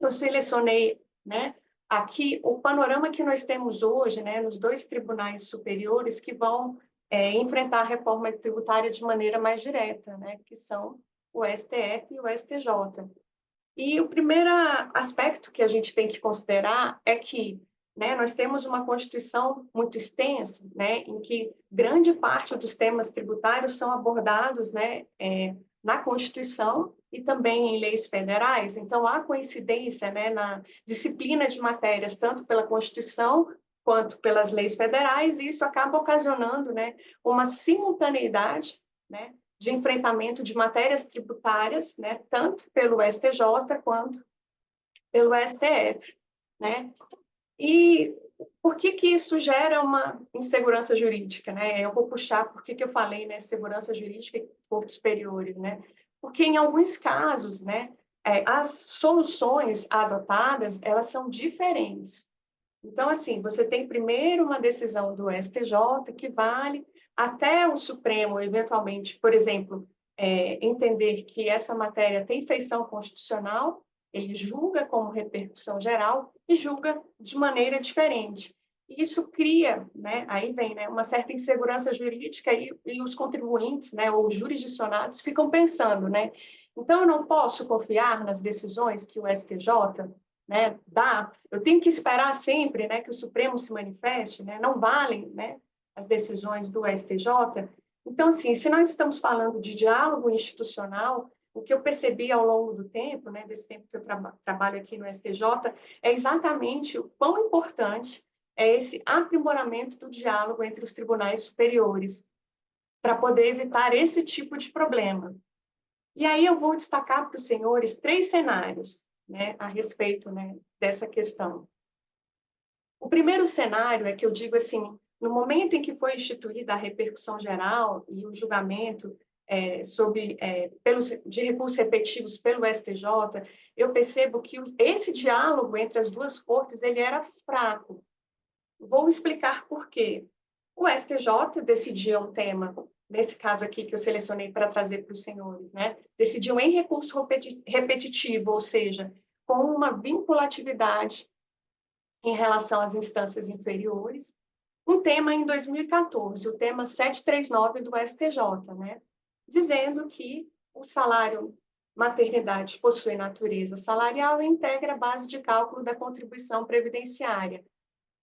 eu selecionei, né, aqui o panorama que nós temos hoje, né, nos dois tribunais superiores que vão enfrentar a reforma tributária de maneira mais direta, né, que são o STF e o STJ. E o primeiro aspecto que a gente tem que considerar é que, né, nós temos uma Constituição muito extensa, né, em que grande parte dos temas tributários são abordados, né, na Constituição e também em leis federais. Então, há coincidência, né, na disciplina de matérias, tanto pela Constituição quanto pelas leis federais, e isso acaba ocasionando, né, uma simultaneidade, né, de enfrentamento de matérias tributárias, né, tanto pelo STJ quanto pelo STF, né? E por que que isso gera uma insegurança jurídica, né? Eu vou puxar por que que eu falei, né, segurança jurídica e cortes superiores, né? Porque em alguns casos, né, as soluções adotadas, elas são diferentes. Então, assim, você tem primeiro uma decisão do STJ que vale até o Supremo, eventualmente, por exemplo, entender que essa matéria tem feição constitucional, ele julga como repercussão geral e julga de maneira diferente. Isso cria, né, aí vem, né, uma certa insegurança jurídica e os contribuintes, né, ou jurisdicionados ficam pensando, né, então eu não posso confiar nas decisões que o STJ, né, dá, eu tenho que esperar sempre, né, que o Supremo se manifeste, né, não valem, né, as decisões do STJ. Então, assim, se nós estamos falando de diálogo institucional, o que eu percebi ao longo do tempo, né, desse tempo que eu trabalho aqui no STJ, é exatamente o quão importante é esse aprimoramento do diálogo entre os tribunais superiores, para poder evitar esse tipo de problema. E aí eu vou destacar para os senhores 3 cenários, né, a respeito, né, dessa questão. O primeiro cenário é que eu digo assim, no momento em que foi instituída a repercussão geral e o julgamento de recursos repetitivos pelo STJ, eu percebo que esse diálogo entre as duas cortes ele era fraco. Vou explicar por quê. O STJ decidia um tema, nesse caso aqui que eu selecionei para trazer para os senhores, né? Decidiu em recurso repetitivo, ou seja, com uma vinculatividade em relação às instâncias inferiores, um tema em 2014, o tema 739 do STJ, né? Dizendo que o salário maternidade possui natureza salarial e integra a base de cálculo da contribuição previdenciária,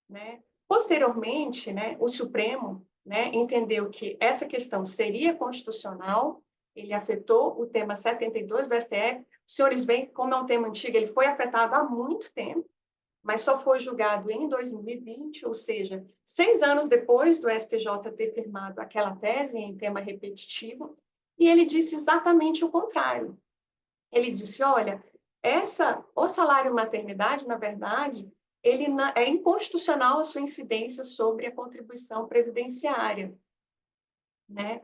né? Posteriormente, né, o Supremo, né, entendeu que essa questão seria constitucional, ele afetou o tema 72 do STF. Os senhores veem que, como é um tema antigo, ele foi afetado há muito tempo, mas só foi julgado em 2020, ou seja, 6 anos depois do STJ ter firmado aquela tese em tema repetitivo, e ele disse exatamente o contrário. Ele disse, olha, o salário maternidade, na verdade, ele é inconstitucional a sua incidência sobre a contribuição previdenciária, né?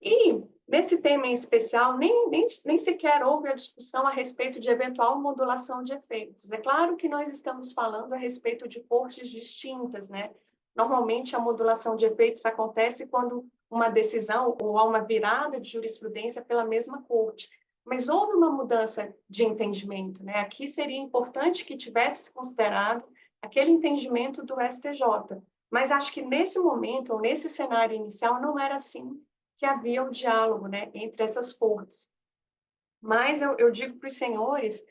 E Nesse tema em especial, nem sequer houve a discussão a respeito de eventual modulação de efeitos. É claro que nós estamos falando a respeito de cortes distintas, né? Normalmente, a modulação de efeitos acontece quando uma decisão ou há uma virada de jurisprudência pela mesma corte. Mas houve uma mudança de entendimento, né? Aqui seria importante que tivesse considerado aquele entendimento do STJ. Mas acho que nesse momento, ou nesse cenário inicial, não era assim que havia um diálogo, né, entre essas cortes. Mas eu digo para os senhores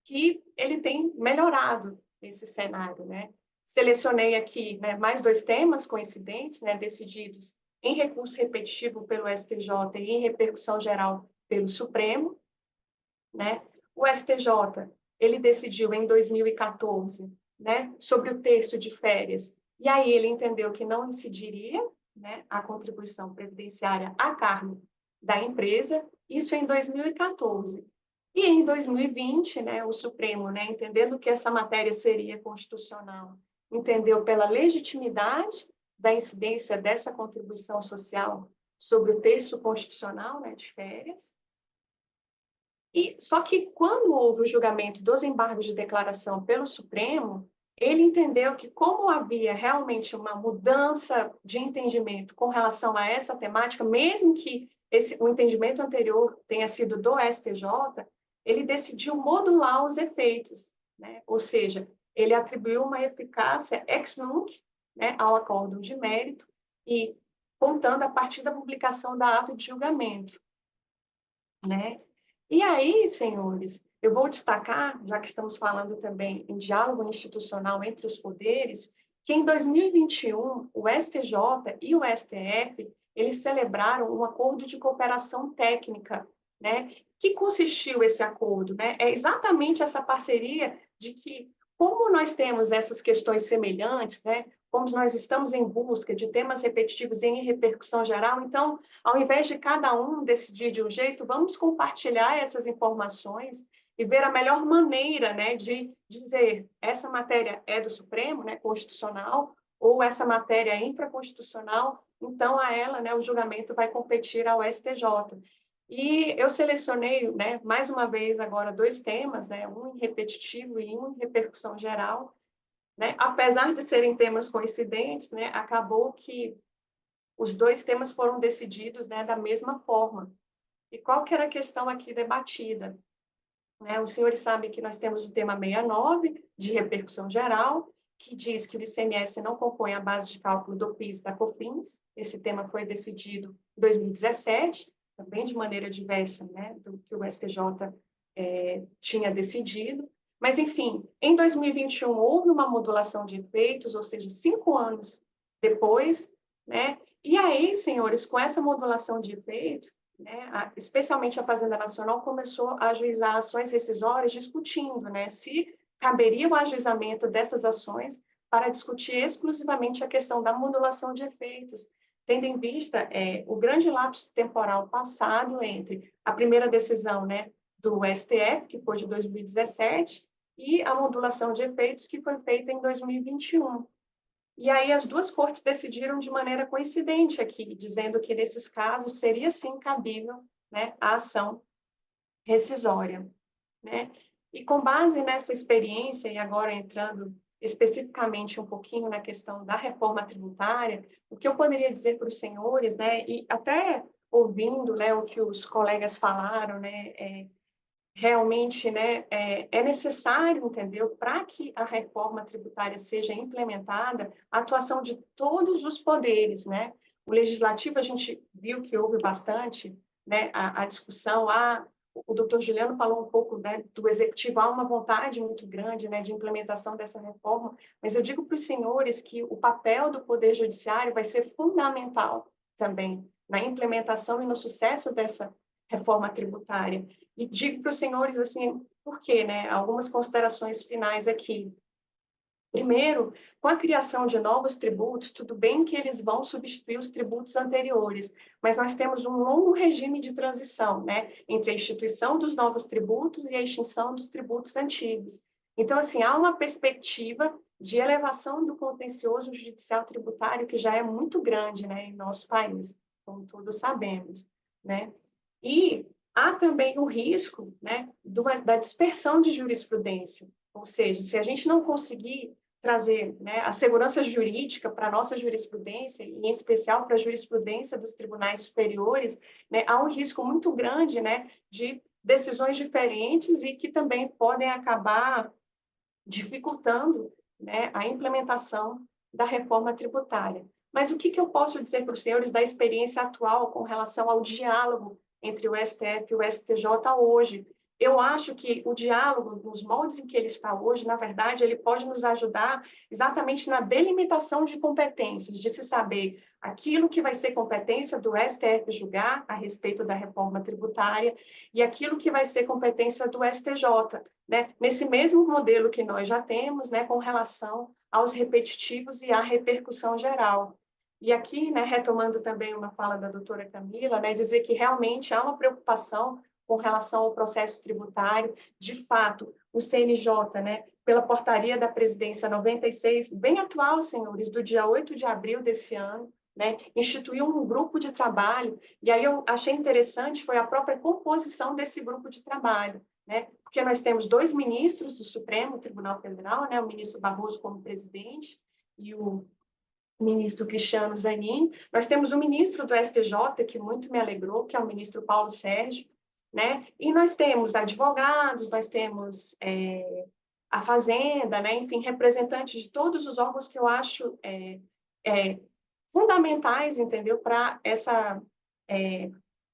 que ele tem melhorado esse cenário, né? Selecionei aqui, né, mais 2 temas coincidentes, né, decididos em recurso repetitivo pelo STJ e em repercussão geral pelo Supremo, né? O STJ, ele decidiu em 2014, né, sobre o terço de férias, e aí ele entendeu que não incidiria, né, a contribuição previdenciária a cargo da empresa, isso em 2014. E em 2020, né, o Supremo, né, entendendo que essa matéria seria constitucional, entendeu pela legitimidade da incidência dessa contribuição social sobre o terço constitucional, né, de férias. E só que quando houve o julgamento dos embargos de declaração pelo Supremo, ele entendeu que como havia realmente uma mudança de entendimento com relação a essa temática, mesmo que o entendimento anterior tenha sido do STJ, ele decidiu modular os efeitos, né? Ou seja, ele atribuiu uma eficácia ex nunc, né, ao acórdão de mérito e contando a partir da publicação da ata de julgamento, né? E aí, senhores, eu vou destacar, já que estamos falando também em diálogo institucional entre os poderes, que em 2021 o STJ e o STF eles celebraram um acordo de cooperação técnica, né? Que consistiu esse acordo, né? É exatamente essa parceria de que, como nós temos essas questões semelhantes, né? Como nós estamos em busca de temas repetitivos em repercussão geral, então, ao invés de cada um decidir de um jeito, vamos compartilhar essas informações e ver a melhor maneira, né, de dizer essa matéria é do Supremo, né, constitucional, ou essa matéria é infraconstitucional, então a ela, né, o julgamento vai competir ao STJ. E eu selecionei, né, mais uma vez agora 2 temas, né, um em repetitivo e um em repercussão geral, né? Apesar de serem temas coincidentes, né, acabou que os 2 temas foram decididos, né, da mesma forma. E qual que era a questão aqui debatida? Né? Os senhores sabem que nós temos o tema 69, de repercussão geral, que diz que o ICMS não compõe a base de cálculo do PIS e da COFINS. Esse tema foi decidido em 2017, também de maneira diversa, né, do que o STJ tinha decidido. Mas, enfim, em 2021 houve uma modulação de efeitos, ou seja, 5 anos depois, né? E aí, senhores, com essa modulação de efeitos, né, especialmente a Fazenda Nacional começou a ajuizar ações rescisórias discutindo, né, se caberia o ajuizamento dessas ações para discutir exclusivamente a questão da modulação de efeitos, tendo em vista o grande lapso temporal passado entre a primeira decisão, né, do STF, que foi de 2017, e a modulação de efeitos, que foi feita em 2021. E aí as 2 cortes decidiram de maneira coincidente aqui, dizendo que nesses casos seria sim cabível, né, a ação rescisória, né? E com base nessa experiência, e agora entrando especificamente um pouquinho na questão da reforma tributária, o que eu poderia dizer para os senhores, né, e até ouvindo, né, o que os colegas falaram, né, realmente, né, é necessário, entendeu, para que a reforma tributária seja implementada, a atuação de todos os poderes, né? O legislativo, a gente viu que houve bastante, né, a discussão, o doutor Juliano falou um pouco, né, do executivo, há uma vontade muito grande, né, de implementação dessa reforma, mas eu digo para os senhores que o papel do Poder Judiciário vai ser fundamental também na implementação e no sucesso dessa reforma tributária. E digo para os senhores, assim, por quê, né? Algumas considerações finais aqui. Primeiro, com a criação de novos tributos, tudo bem que eles vão substituir os tributos anteriores, mas nós temos um longo regime de transição, né, entre a instituição dos novos tributos e a extinção dos tributos antigos. Então, assim, há uma perspectiva de elevação do contencioso judicial tributário que já é muito grande, né, em nosso país, como todos sabemos. né? E há também o risco, né, da dispersão de jurisprudência, ou seja, se a gente não conseguir trazer, né, a segurança jurídica para a nossa jurisprudência, e em especial para a jurisprudência dos tribunais superiores, né, há um risco muito grande, né, de decisões diferentes e que também podem acabar dificultando, né, a implementação da reforma tributária. Mas o que eu posso dizer para os senhores da experiência atual com relação ao diálogo entre o STF e o STJ hoje? Eu acho que o diálogo, nos moldes em que ele está hoje, na verdade, ele pode nos ajudar exatamente na delimitação de competências, de se saber aquilo que vai ser competência do STF julgar a respeito da reforma tributária e aquilo que vai ser competência do STJ, né? Nesse mesmo modelo que nós já temos, né, com relação aos repetitivos e à repercussão geral. E aqui, né, retomando também uma fala da doutora Camila, né, dizer que realmente há uma preocupação com relação ao processo tributário. De fato, o CNJ, né, pela portaria da presidência 96, bem atual, senhores, do dia 8 de abril desse ano, né, instituiu um grupo de trabalho, e aí eu achei interessante, foi a própria composição desse grupo de trabalho, né, porque nós temos 2 ministros do Supremo Tribunal Federal, né, o ministro Barroso como presidente e o ministro Cristiano Zanin. Nós temos o ministro do STJ, que muito me alegrou, que é o ministro Paulo Sérgio, né? E nós temos advogados, nós temos a Fazenda, né? Enfim, representantes de todos os órgãos que eu acho fundamentais, entendeu? Para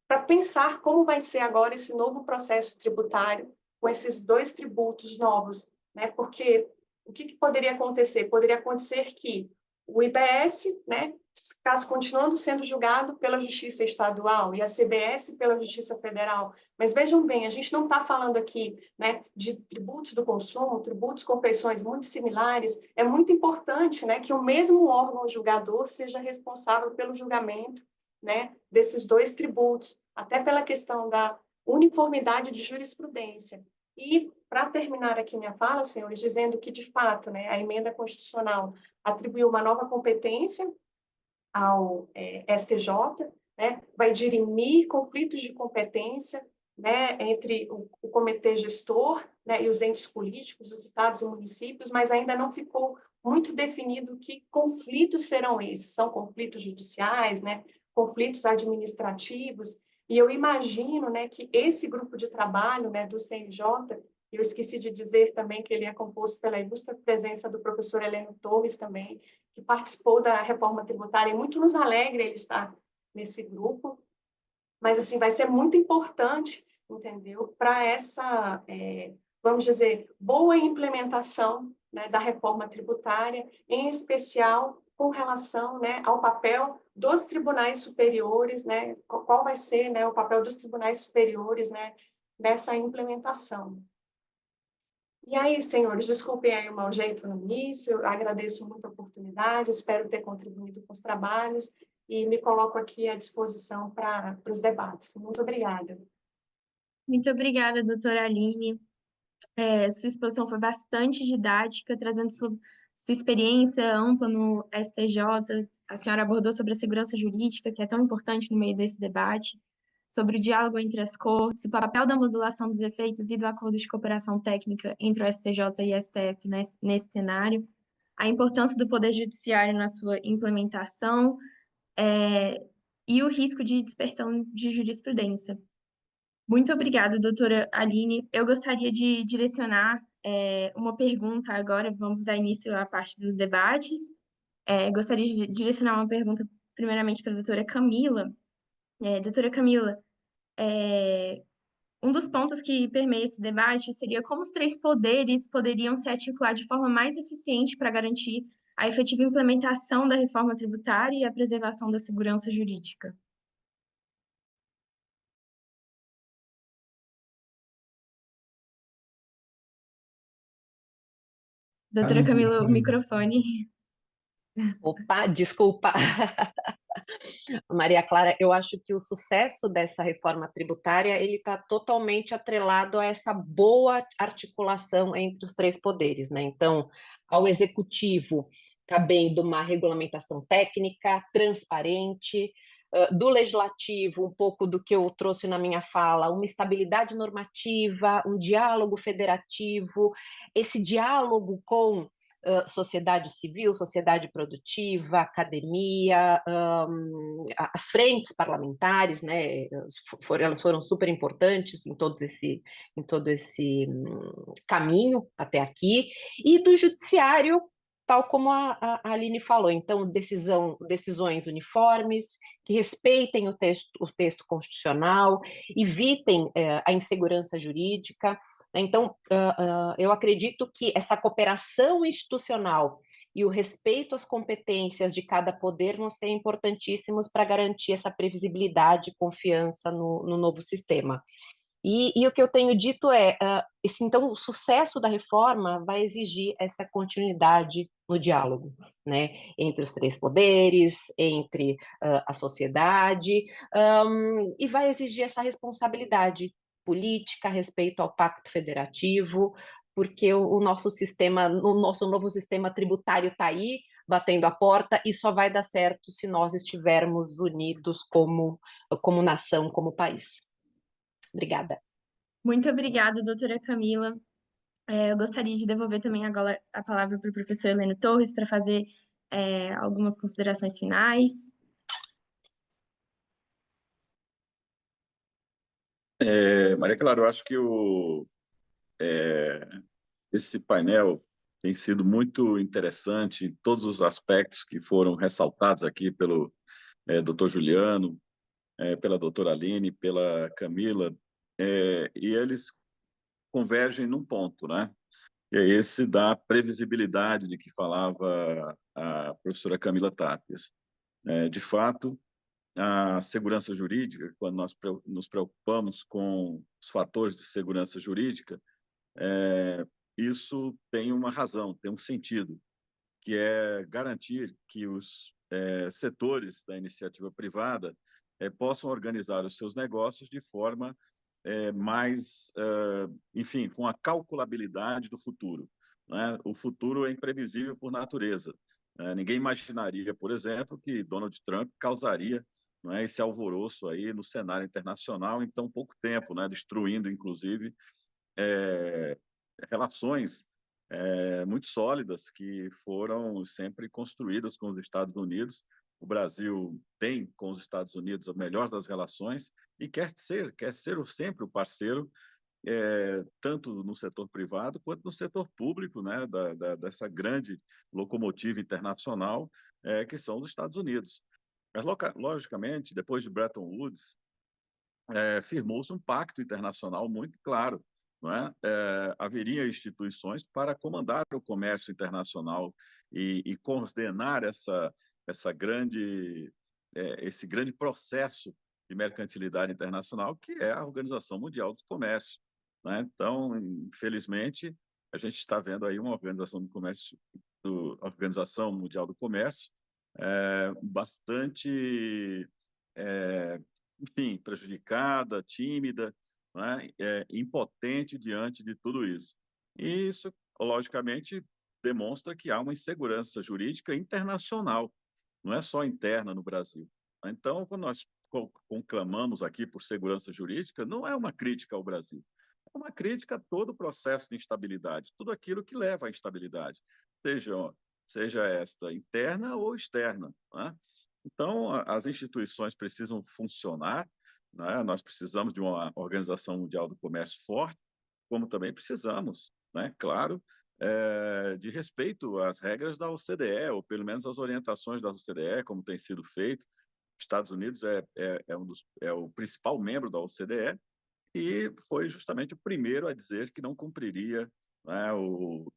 para pensar como vai ser agora esse novo processo tributário com esses 2 tributos novos, né? Porque o que poderia acontecer? Poderia acontecer que o IBS, né, ficasse continuando sendo julgado pela Justiça Estadual e a CBS pela Justiça Federal. Mas vejam bem, a gente não está falando aqui, né, de tributos do consumo, tributos com feições muito similares. É muito importante, né, que o mesmo órgão julgador seja responsável pelo julgamento, né, desses 2 tributos, até pela questão da uniformidade de jurisprudência. E, para terminar aqui minha fala, senhores, dizendo que, de fato, né, a emenda constitucional atribuiu uma nova competência ao STJ, né, vai dirimir conflitos de competência, né, entre o comitê gestor, né, e os entes políticos, os estados e municípios, mas ainda não ficou muito definido que conflitos serão esses. São conflitos judiciais, né, conflitos administrativos, e eu imagino, né, que esse grupo de trabalho, né, do CNJ, eu esqueci de dizer também que ele é composto pela ilustre presença do professor Heleno Torres também, que participou da reforma tributária, e muito nos alegra ele estar nesse grupo, mas assim, vai ser muito importante, entendeu, para essa, vamos dizer, boa implementação, né, da reforma tributária, em especial com relação, né, ao papel dos tribunais superiores, né, qual vai ser, né, o papel dos tribunais superiores, né, nessa implementação. E aí, senhores, desculpem aí o mau jeito no início, eu agradeço muito a oportunidade, espero ter contribuído com os trabalhos e me coloco aqui à disposição para os debates. Muito obrigada.
Muito obrigada, doutora Aline. Sua exposição foi bastante didática, trazendo sua experiência ampla no STJ. A senhora abordou sobre a segurança jurídica, que é tão importante no meio desse debate, sobre o diálogo entre as cortes, o papel da modulação dos efeitos e do acordo de cooperação técnica entre o STJ e o STF nesse cenário, a importância do Poder Judiciário na sua implementação, e o risco de dispersão de jurisprudência. Muito obrigada, doutora Aline. Eu gostaria de direcionar uma pergunta agora, vamos dar início à parte dos debates. Gostaria de direcionar uma pergunta primeiramente para a doutora Camila. Doutora Camila, um dos pontos que permeia esse debate seria como os 3 poderes poderiam se articular de forma mais eficiente para garantir a efetiva implementação da reforma tributária e a preservação da segurança jurídica. Doutora Camila, o microfone.
Opa, desculpa. Maria Clara, eu acho que o sucesso dessa reforma tributária ele está totalmente atrelado a essa boa articulação entre os 3 poderes, né? Então, ao executivo cabendo uma regulamentação técnica, transparente, do legislativo, um pouco do que eu trouxe na minha fala, uma estabilidade normativa, um diálogo federativo, esse diálogo com sociedade civil, sociedade produtiva, academia, as frentes parlamentares, né, elas foram super importantes em todo esse caminho até aqui, e do judiciário, tal como a Aline falou. Então, decisões uniformes, que respeitem o texto constitucional, evitem a insegurança jurídica. Então, eu acredito que essa cooperação institucional e o respeito às competências de cada poder vão ser importantíssimos para garantir essa previsibilidade e confiança no novo sistema. E o que eu tenho dito é, então, o sucesso da reforma vai exigir essa continuidade no diálogo, né, entre os três poderes, entre a sociedade, e vai exigir essa responsabilidade política, respeito ao pacto federativo, porque o nosso sistema, o nosso novo sistema tributário está aí, batendo a porta, e só vai dar certo se nós estivermos unidos como nação, como país. Obrigada.
Muito obrigada, doutora Camila. Eu gostaria de devolver também agora a palavra para o professor Heleno Torres para fazer algumas considerações finais.
Maria Clara, eu acho que esse painel tem sido muito interessante em todos os aspectos que foram ressaltados aqui pelo doutor Juliano, pela doutora Aline, pela Camila, e eles convergem num ponto, né? E é esse da previsibilidade de que falava a professora Camila Tapias. De fato, a segurança jurídica, quando nós nos preocupamos com os fatores de segurança jurídica, isso tem uma razão, tem um sentido, que é garantir que os setores da iniciativa privada possam organizar os seus negócios de forma mais, enfim, com a calculabilidade do futuro, né? O futuro é imprevisível por natureza. Ninguém imaginaria, por exemplo, que Donald Trump causaria, não é, esse alvoroço aí no cenário internacional em tão pouco tempo, né? Destruindo, inclusive, relações muito sólidas que foram sempre construídas com os Estados Unidos. O Brasil tem com os Estados Unidos a melhor das relações e quer ser sempre o parceiro, tanto no setor privado quanto no setor público, né, dessa grande locomotiva internacional que são os Estados Unidos. Mas, logicamente, depois de Bretton Woods, firmou-se um pacto internacional muito claro, não é? Haveria instituições para comandar o comércio internacional e coordenar esse grande processo de mercantilidade internacional, que é a Organização Mundial do Comércio, né? Então, infelizmente, a gente está vendo aí uma Organização Mundial do Comércio bastante enfim, prejudicada, tímida, né? Impotente diante de tudo isso. E isso, logicamente, demonstra que há uma insegurança jurídica internacional, não é só interna no Brasil. Então, quando nós conclamamos aqui por segurança jurídica, não é uma crítica ao Brasil, é uma crítica a todo o processo de instabilidade, tudo aquilo que leva à instabilidade, seja esta interna ou externa, né? Então, as instituições precisam funcionar, né? Nós precisamos de uma Organização Mundial do Comércio forte, como também precisamos, né? Claro, de respeito às regras da OCDE, ou pelo menos às orientações da OCDE, como tem sido feito. Os Estados Unidos é o principal membro da OCDE e foi justamente o primeiro a dizer que não cumpriria, né,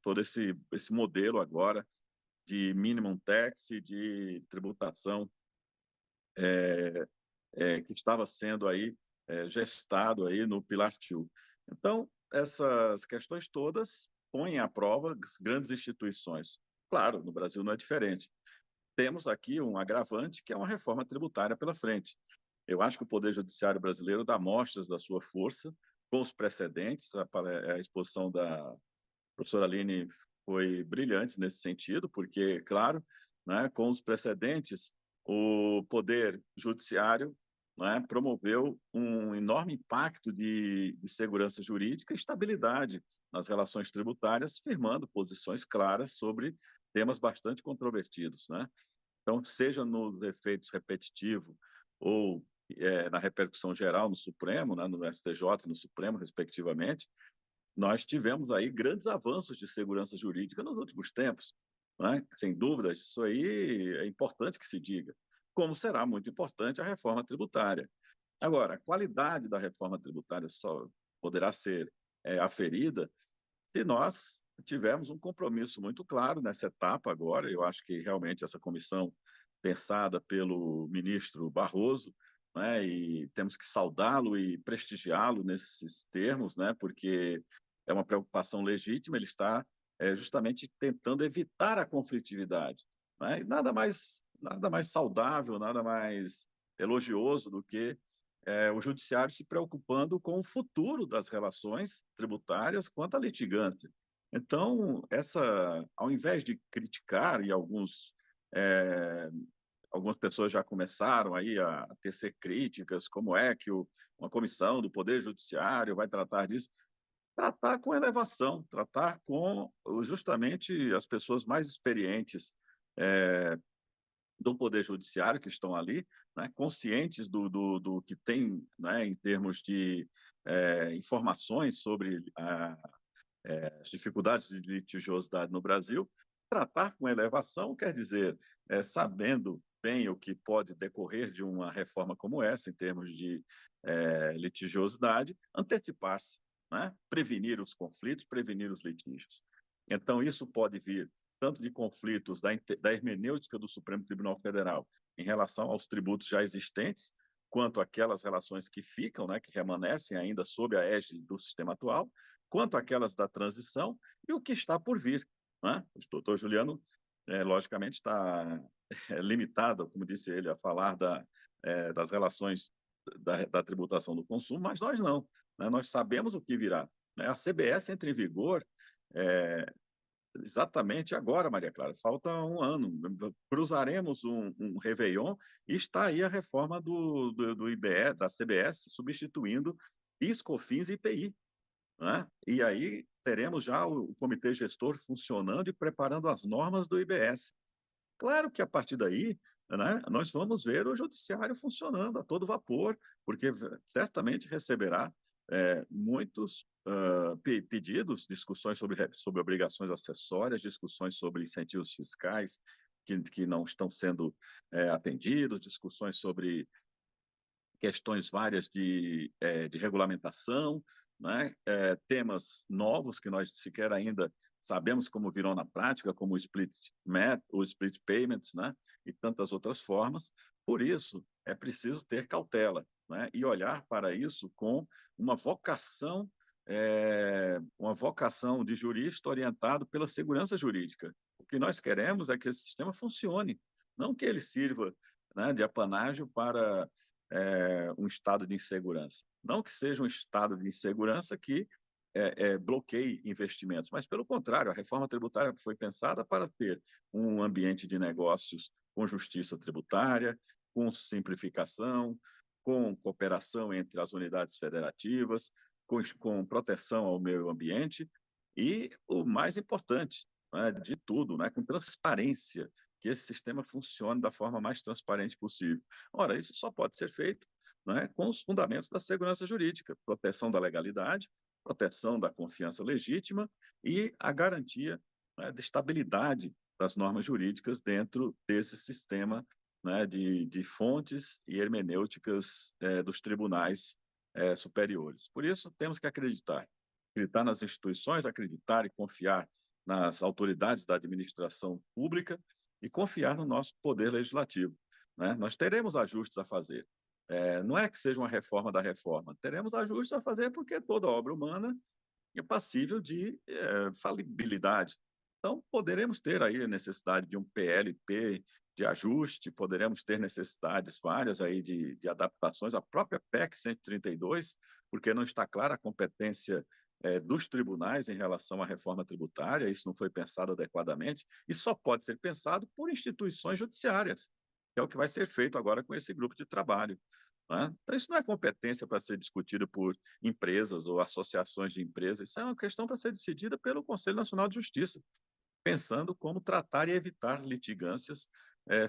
todo esse modelo agora de minimum tax e de tributação que estava sendo aí gestado aí no Pilar 2. Então, essas questões todas põem à prova as grandes instituições. Claro, no Brasil não é diferente. Temos aqui um agravante, que é uma reforma tributária pela frente. Eu acho que o Poder Judiciário brasileiro dá mostras da sua força com os precedentes. A exposição da professora Aline foi brilhante nesse sentido, porque, claro, né, com os precedentes, o Poder Judiciário, né, promoveu um enorme impacto de segurança jurídica e estabilidade nas relações tributárias, firmando posições claras sobre temas bastante controvertidos, né? Então, seja nos efeitos repetitivos ou na repercussão geral no Supremo, né, no STJ e no Supremo, respectivamente, nós tivemos aí grandes avanços de segurança jurídica nos últimos tempos, né? Sem dúvidas, isso aí é importante que se diga, como será muito importante a reforma tributária. Agora, a qualidade da reforma tributária só poderá ser aferida se nós tivermos um compromisso muito claro nessa etapa agora. Eu acho que realmente essa comissão pensada pelo ministro Barroso, né, e temos que saudá-lo e prestigiá-lo nesses termos, né, porque é uma preocupação legítima, ele está justamente tentando evitar a conflitividade, né, e nada mais saudável, nada mais elogioso do que o judiciário se preocupando com o futuro das relações tributárias quanto à litigância. Então, ao invés de criticar, e algumas pessoas já começaram aí a tecer críticas, como é que uma comissão do Poder Judiciário vai tratar disso, tratar com elevação, tratar com justamente as pessoas mais experientes do Poder Judiciário que estão ali, né, conscientes do que tem, né, em termos de informações sobre as dificuldades de litigiosidade no Brasil. Tratar com elevação quer dizer, sabendo bem o que pode decorrer de uma reforma como essa, em termos de litigiosidade, antecipar-se, né? Prevenir os conflitos, prevenir os litígios. Então, isso pode vir tanto de conflitos da hermenêutica do Supremo Tribunal Federal em relação aos tributos já existentes, quanto aquelas relações que ficam, né, que permanecem ainda sob a égide do sistema atual, quanto aquelas da transição e o que está por vir, né? O doutor Juliano, logicamente, está limitado, como disse ele, a falar das relações da tributação do consumo, mas nós não, né? Nós sabemos o que virá, né? A CBS entra em vigor exatamente agora, Maria Clara, falta um ano, cruzaremos um Réveillon e está aí a reforma do IBE, da CBS, substituindo PIS, COFINS e IPI, né? E aí teremos já o comitê gestor funcionando e preparando as normas do IBS. Claro que a partir daí, né, nós vamos ver o judiciário funcionando a todo vapor, porque certamente receberá muitos pedidos, discussões sobre obrigações acessórias, discussões sobre incentivos fiscais que não estão sendo atendidos, discussões sobre questões várias de regulamentação, né? Temas novos que nós sequer ainda sabemos como virão na prática, como o split payments, né? E tantas outras formas. Por isso, é preciso ter cautela, né? E olhar para isso com uma vocação de jurista orientado pela segurança jurídica. O que nós queremos é que esse sistema funcione, não que ele sirva, né, de apanágio para um estado de insegurança. Não que seja um estado de insegurança que bloqueie investimentos, mas, pelo contrário, a reforma tributária foi pensada para ter um ambiente de negócios com justiça tributária, com simplificação, com cooperação entre as unidades federativas, com proteção ao meio ambiente e, o mais importante, né, de tudo, né, com transparência, que esse sistema funcione da forma mais transparente possível. Ora, isso só pode ser feito, né, com os fundamentos da segurança jurídica, proteção da legalidade, proteção da confiança legítima e a garantia, né, de estabilidade das normas jurídicas dentro desse sistema, né, de fontes e hermenêuticas dos tribunais superiores. Por isso, temos que acreditar nas instituições, acreditar e confiar nas autoridades da administração pública e confiar no nosso poder legislativo, né? Nós teremos ajustes a fazer. Não é que seja uma reforma da reforma, teremos ajustes a fazer porque toda obra humana é passível de falibilidade. Então, poderemos ter aí a necessidade de um PLP de ajuste, poderemos ter necessidades várias aí de adaptações, a própria PEC 132, porque não está clara a competência dos tribunais em relação à reforma tributária, isso não foi pensado adequadamente, e só pode ser pensado por instituições judiciárias. que é o que vai ser feito agora com esse grupo de trabalho. Né? Então, isso não é competência para ser discutida por empresas ou associações de empresas, isso é uma questão para ser decidida pelo Conselho Nacional de Justiça, pensando como tratar e evitar litigâncias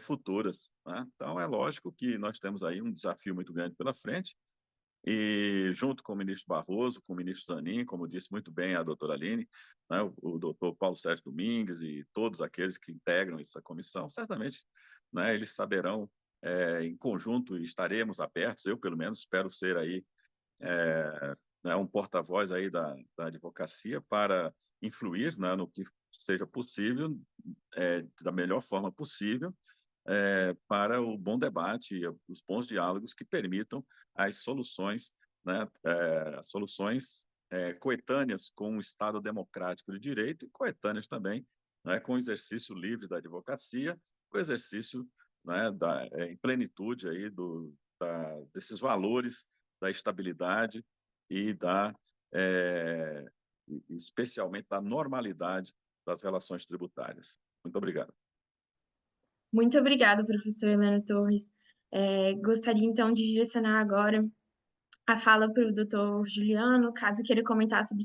futuras. Né? Então, é lógico que nós temos aí um desafio muito grande pela frente, e junto com o ministro Barroso, com o ministro Zanin, como disse muito bem a doutora Aline, né, o doutor Paulo Sérgio Domingues e todos aqueles que integram essa comissão, certamente, né, eles saberão, em conjunto, e estaremos abertos, eu pelo menos espero ser aí né, um porta-voz aí da advocacia para influir, né, no que seja possível, da melhor forma possível, para o bom debate e os bons diálogos que permitam as soluções, né, soluções coetâneas com o Estado democrático de direito e coetâneas também, né, com o exercício livre da advocacia, o exercício, né, em plenitude aí desses valores da estabilidade e especialmente da normalidade das relações tributárias. Muito obrigado.
Muito obrigada, professor Heleno Torres. Gostaria, então, de direcionar agora a fala para o doutor Juliano, caso queira comentar sobre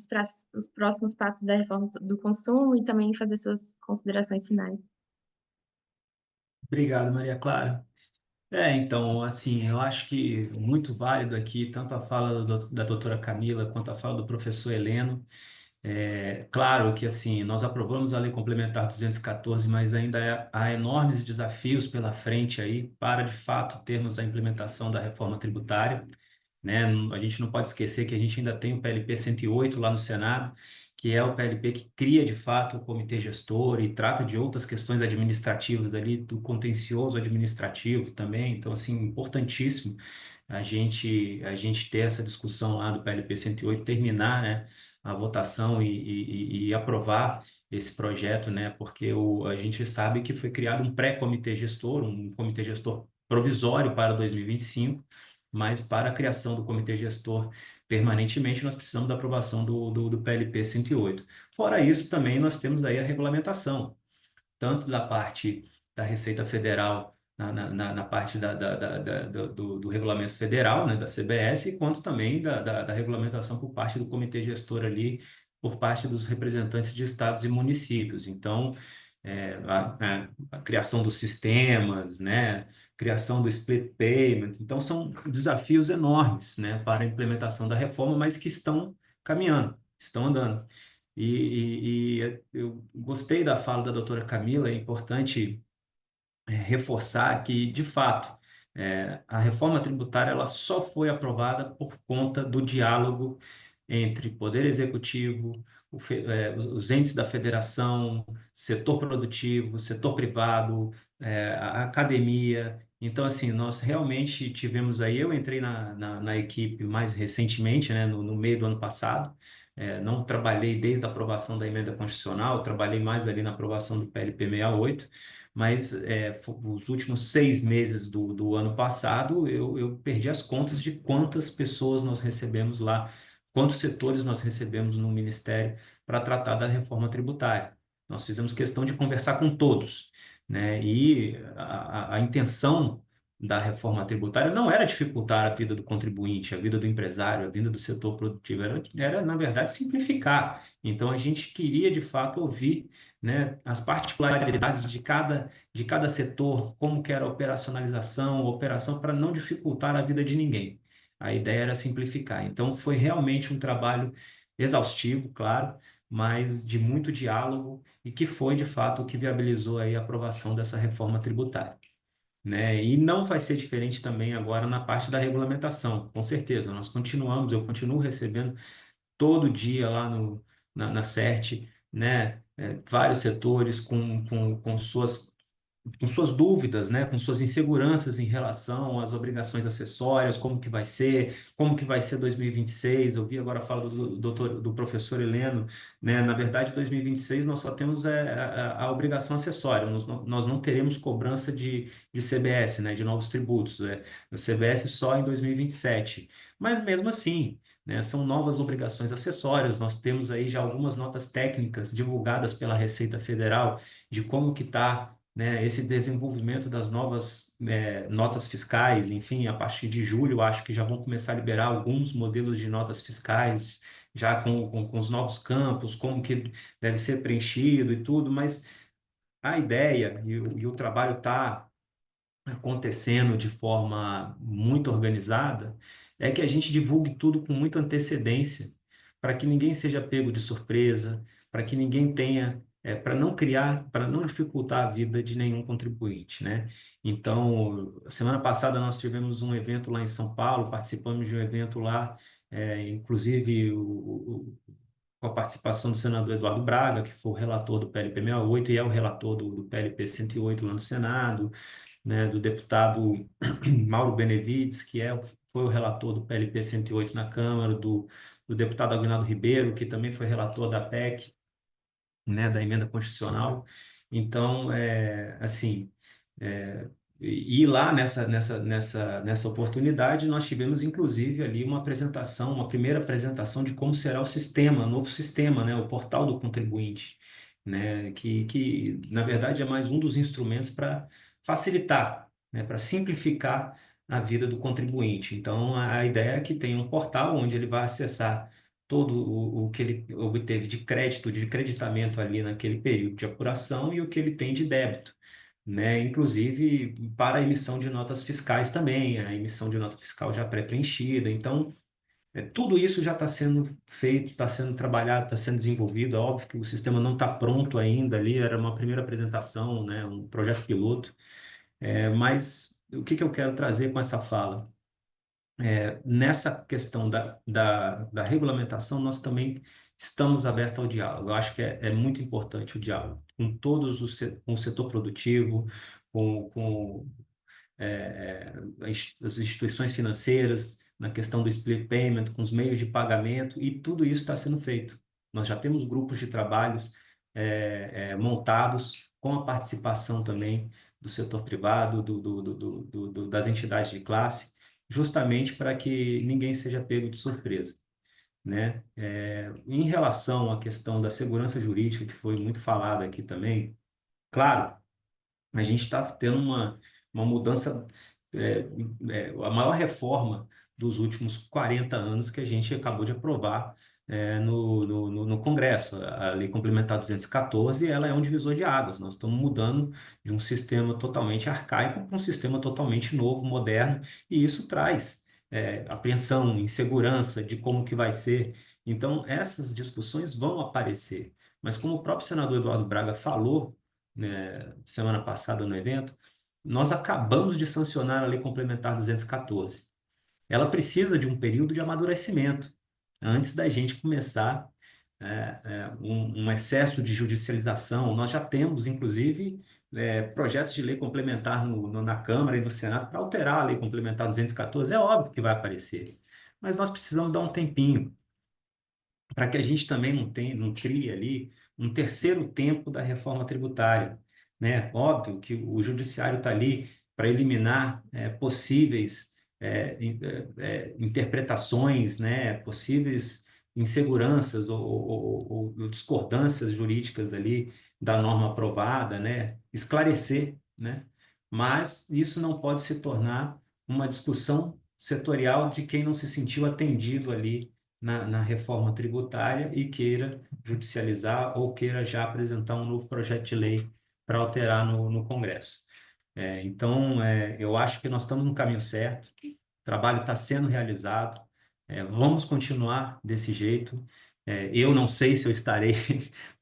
os próximos passos da reforma do consumo e também fazer suas considerações finais.
Obrigado, Maria Clara. Então, assim, eu acho que muito válido aqui, tanto a fala da doutora Camila quanto a fala do professor Heleno. Claro que, assim, nós aprovamos a Lei Complementar 214, mas ainda há enormes desafios pela frente aí para, de fato, termos a implementação da reforma tributária, né? A gente não pode esquecer que a gente ainda tem o PLP 108 lá no Senado, que é o PLP que cria, de fato, o comitê gestor e trata de outras questões administrativas ali, do contencioso administrativo também. Então, assim, importantíssimo a gente ter essa discussão lá do PLP 108, terminar, né, a votação e aprovar esse projeto, né, porque a gente sabe que foi criado um pré-comitê gestor, um comitê gestor provisório para 2025, mas para a criação do comitê gestor permanentemente, nós precisamos da aprovação do PLP 108. Fora isso, também nós temos aí a regulamentação, tanto da parte da Receita Federal, na parte do regulamento federal, né, da CBS, quanto também da regulamentação por parte do comitê gestor ali, por parte dos representantes de estados e municípios. Então, a criação dos sistemas, né, criação do split payment. Então, são desafios enormes, né, para a implementação da reforma, mas que estão caminhando, estão andando. E eu gostei da fala da doutora Camila, é importante reforçar que, de fato, a reforma tributária ela só foi aprovada por conta do diálogo entre Poder Executivo, os entes da federação, setor produtivo, setor privado, a academia. Então, assim, nós realmente tivemos aí, eu entrei na equipe mais recentemente, né, no meio do ano passado. Não trabalhei desde a aprovação da emenda constitucional, trabalhei mais ali na aprovação do PLP 68, mas os últimos 6 meses do ano passado, eu perdi as contas de quantas pessoas nós recebemos lá, quantos setores nós recebemos no Ministério para tratar da reforma tributária. Nós fizemos questão de conversar com todos, né? E a intenção da reforma tributária não era dificultar a vida do contribuinte, a vida do empresário, a vida do setor produtivo, era na verdade, simplificar. Então, a gente queria, de fato, ouvir, né, as particularidades de cada setor, como que era a operacionalização, a operação, para não dificultar a vida de ninguém. A ideia era simplificar. Então, foi realmente um trabalho exaustivo, claro, mas de muito diálogo e que foi, de fato, o que viabilizou aí a aprovação dessa reforma tributária, né? E não vai ser diferente também agora na parte da regulamentação, com certeza. Eu continuo recebendo todo dia lá na CERT, né? Vários setores com suas dúvidas, né, com suas inseguranças em relação às obrigações acessórias, como que vai ser 2026. Eu vi agora a fala do professor Heleno, né, na verdade, 2026 nós só temos a obrigação acessória, nós não teremos cobrança de CBS, né, de novos tributos, o CBS só em 2027, mas mesmo assim, né, são novas obrigações acessórias. Nós temos aí já algumas notas técnicas divulgadas pela Receita Federal de como que está né? Esse desenvolvimento das novas notas fiscais, enfim, a partir de julho, acho que já vão começar a liberar alguns modelos de notas fiscais, já com os novos campos, como que deve ser preenchido e tudo, mas a ideia e o trabalho está acontecendo de forma muito organizada, é que a gente divulgue tudo com muita antecedência, para que ninguém seja pego de surpresa, para que ninguém tenha, para não criar, para não dificultar a vida de nenhum contribuinte, né? Então, semana passada nós tivemos um evento lá em São Paulo, participamos de um evento lá, inclusive com a participação do senador Eduardo Braga, que foi o relator do PLP 68 e é o relator do PLP 108 lá no Senado, né, do deputado Mauro Benevides, foi o relator do PLP 108 na Câmara, do deputado Aguinaldo Ribeiro, que também foi relator da PEC, né, da emenda constitucional. Então, assim, é, e lá nessa oportunidade nós tivemos inclusive ali uma apresentação, uma primeira apresentação de como será o sistema, o novo sistema, né, o portal do contribuinte, né, que na verdade é mais um dos instrumentos para facilitar, né, para simplificar a vida do contribuinte. Então, a ideia é que tenha um portal onde ele vai acessar todo o que ele obteve de crédito, de creditamento ali naquele período de apuração e o que ele tem de débito, né? Inclusive para a emissão de notas fiscais também, a emissão de nota fiscal já pré-preenchida. Então, tudo isso já está sendo feito, está sendo trabalhado, está sendo desenvolvido. É óbvio que o sistema não está pronto ainda ali, era uma primeira apresentação, né? Um projeto piloto. Mas o que eu quero trazer com essa fala? Nessa questão da regulamentação, nós também estamos abertos ao diálogo. Eu acho que é muito importante o diálogo com com o setor produtivo, com as instituições financeiras, na questão do split payment, com os meios de pagamento, e tudo isso está sendo feito. Nós já temos grupos de trabalhos montados com a participação também do setor privado, das entidades de classe, justamente para que ninguém seja pego de surpresa, né? Em relação à questão da segurança jurídica, que foi muito falada aqui também, claro, a gente está tendo uma mudança, é, a maior reforma dos últimos 40 anos que a gente acabou de aprovar no Congresso. A Lei Complementar 214, ela é um divisor de águas. Nós estamos mudando de um sistema totalmente arcaico para um sistema totalmente novo, moderno, e isso traz apreensão, insegurança de como que vai ser. Então, essas discussões vão aparecer. Mas como o próprio senador Eduardo Braga falou, né, semana passada no evento, nós acabamos de sancionar a Lei Complementar 214. Ela precisa de um período de amadurecimento antes da gente começar um excesso de judicialização. Nós já temos, inclusive, projetos de lei complementar na Câmara e no Senado para alterar a Lei Complementar 214. É óbvio que vai aparecer, mas nós precisamos dar um tempinho para que a gente também não crie ali um terceiro tempo da reforma tributária, né? Óbvio que o judiciário está ali para eliminar possíveis interpretações, né? Possíveis inseguranças ou discordâncias jurídicas ali da norma aprovada, né? Esclarecer, né? Mas isso não pode se tornar uma discussão setorial de quem não se sentiu atendido ali na reforma tributária e queira judicializar ou queira já apresentar um novo projeto de lei para alterar no Congresso. Então, eu acho que nós estamos no caminho certo, o trabalho está sendo realizado, vamos continuar desse jeito. Eu não sei se eu estarei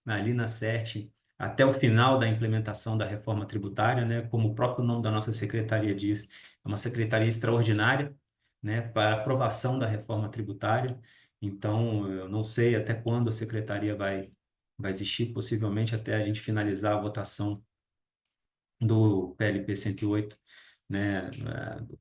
ali na CERT até o final da implementação da reforma tributária, né? Como o próprio nome da nossa secretaria diz, é uma secretaria extraordinária, né, para aprovação da reforma tributária. Então, eu não sei até quando a secretaria vai existir, possivelmente até a gente finalizar a votação do PLP 108, né?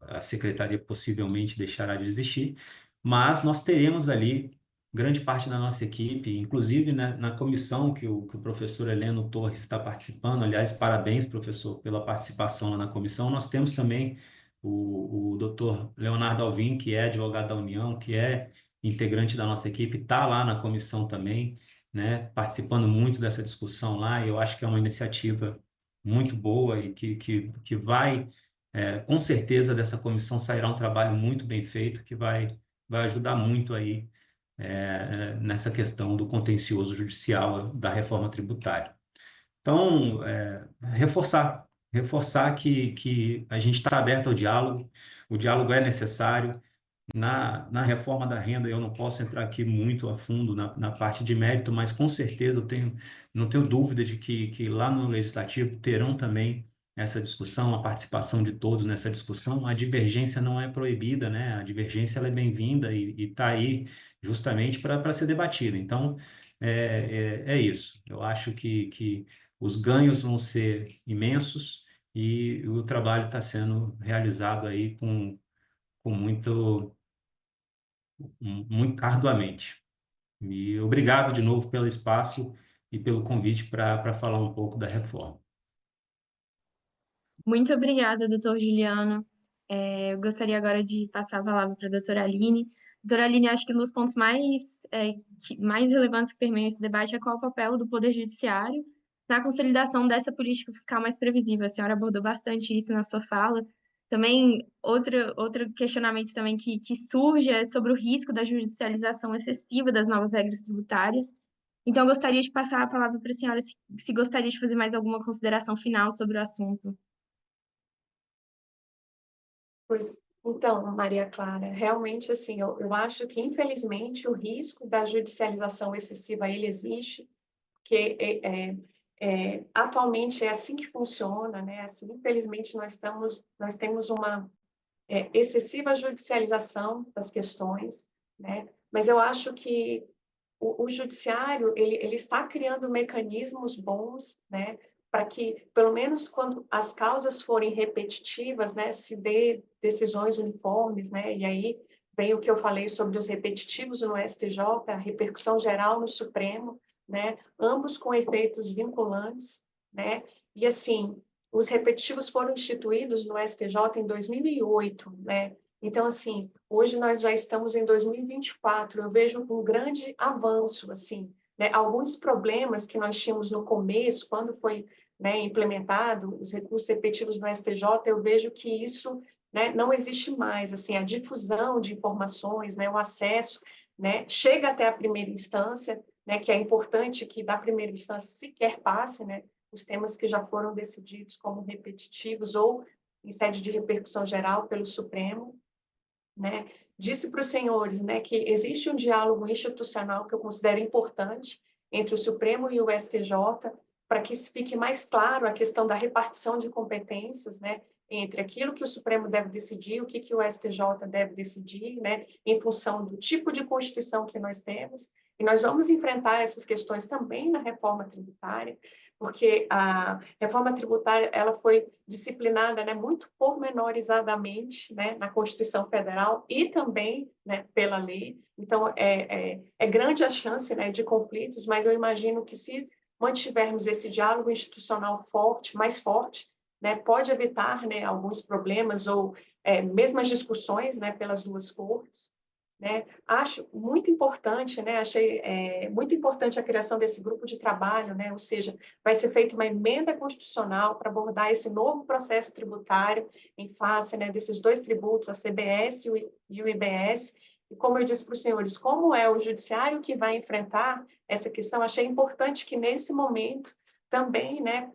A secretaria possivelmente deixará de existir, mas nós teremos ali grande parte da nossa equipe, inclusive, né, na comissão que o professor Heleno Torres está participando. Aliás, parabéns, professor, pela participação lá na comissão. Nós temos também o doutor Leonardo Alvim, que é advogado da União, que é integrante da nossa equipe, está lá na comissão também, né, participando muito dessa discussão lá, e eu acho que é uma iniciativa muito boa e que vai, com certeza, dessa comissão sairá um trabalho muito bem feito que vai ajudar muito aí nessa questão do contencioso judicial da reforma tributária. Então, reforçar que a gente está aberto ao diálogo, o diálogo é necessário. Na reforma da renda, eu não posso entrar aqui muito a fundo na parte de mérito, mas com certeza não tenho dúvida de que lá no Legislativo terão também essa discussão, a participação de todos nessa discussão. A divergência não é proibida, né? A divergência ela é bem-vinda e está aí justamente para ser debatida. Então, é isso. Eu acho que os ganhos vão ser imensos e o trabalho está sendo realizado aí com muito arduamente. E obrigado de novo pelo espaço e pelo convite para falar um pouco da reforma.
Muito obrigada, doutor Juliano. Eu gostaria agora de passar a palavra para a doutora Aline. Doutora Aline, acho que um dos pontos mais relevantes que permeiam esse debate é qual o papel do Poder Judiciário na consolidação dessa política fiscal mais previsível. A senhora abordou bastante isso na sua fala. Também, outro questionamento também que surge é sobre o risco da judicialização excessiva das novas regras tributárias. Então, eu gostaria de passar a palavra para a senhora se gostaria de fazer mais alguma consideração final sobre o assunto.
Pois, então, Maria Clara, realmente, assim, eu acho que, infelizmente, o risco da judicialização excessiva, ele existe, porque atualmente é assim que funciona, né? Assim, infelizmente, nós temos uma excessiva judicialização das questões, né? Mas eu acho que o judiciário ele está criando mecanismos bons, né, para que pelo menos quando as causas forem repetitivas, né, se dê decisões uniformes, né? E aí vem o que eu falei sobre os repetitivos no STJ, a repercussão geral no Supremo, né? Ambos com efeitos vinculantes, né? E assim, os repetitivos foram instituídos no STJ em 2008, né? Então, assim, hoje nós já estamos em 2024, eu vejo um grande avanço, assim, né? Alguns problemas que nós tínhamos no começo, quando foi, né, implementado os recursos repetitivos no STJ, eu vejo que isso, né, não existe mais, assim, a difusão de informações, né, o acesso, né, chega até a primeira instância, né, que é importante que da primeira instância sequer passe, né, os temas que já foram decididos como repetitivos ou em sede de repercussão geral pelo Supremo, né? Disse para os senhores, né, que existe um diálogo institucional que eu considero importante entre o Supremo e o STJ, para que fique mais claro a questão da repartição de competências, né, entre aquilo que o Supremo deve decidir, o que o STJ deve decidir, né, em função do tipo de Constituição que nós temos. E nós vamos enfrentar essas questões também na reforma tributária, porque a reforma tributária ela foi disciplinada, né, muito pormenorizadamente, né, na Constituição Federal e também, né, pela lei. Então, é grande a chance, né, de conflitos, mas eu imagino que se mantivermos esse diálogo institucional forte, mais forte, né, pode evitar, né, alguns problemas ou mesmo as discussões, né, pelas duas cortes. Né? Acho muito importante, né? Achei muito importante a criação desse grupo de trabalho, né? Ou seja, vai ser feita uma emenda constitucional para abordar esse novo processo tributário em face, né, desses dois tributos, a CBS e o IBS. E como eu disse para os senhores, como é o judiciário que vai enfrentar essa questão, achei importante que nesse momento também, né,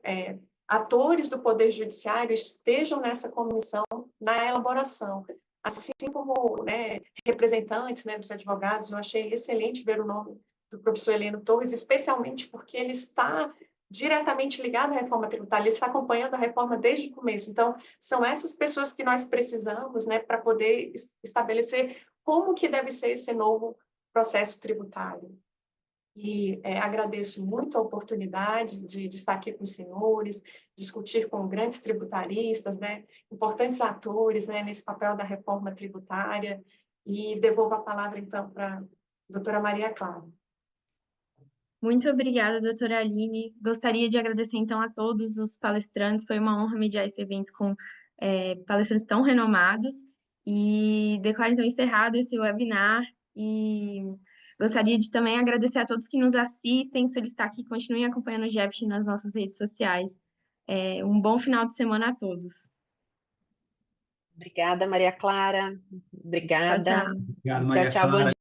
atores do Poder Judiciário estejam nessa comissão na elaboração. Assim como, né, representantes, né, dos advogados, eu achei excelente ver o nome do professor Heleno Torres, especialmente porque ele está diretamente ligado à reforma tributária, ele está acompanhando a reforma desde o começo. Então, são essas pessoas que nós precisamos, né, para poder estabelecer como que deve ser esse novo processo tributário. E agradeço muito a oportunidade de estar aqui com os senhores, discutir com grandes tributaristas, né, importantes atores, né, nesse papel da reforma tributária, e devolvo a palavra, então, para a doutora Maria Clara.
Muito obrigada, doutora Aline. Gostaria de agradecer, então, a todos os palestrantes. Foi uma honra mediar esse evento com palestrantes tão renomados. E declaro, então, encerrado esse webinar. E gostaria de também agradecer a todos que nos assistem, solicitar que continuem acompanhando o GEPT nas nossas redes sociais. Um bom final de semana a todos.
Obrigada, Maria Clara.
Tchau,
Obrigada.
tchau.
Obrigado,
Tchau,
Maria
tchau, bom
Clara.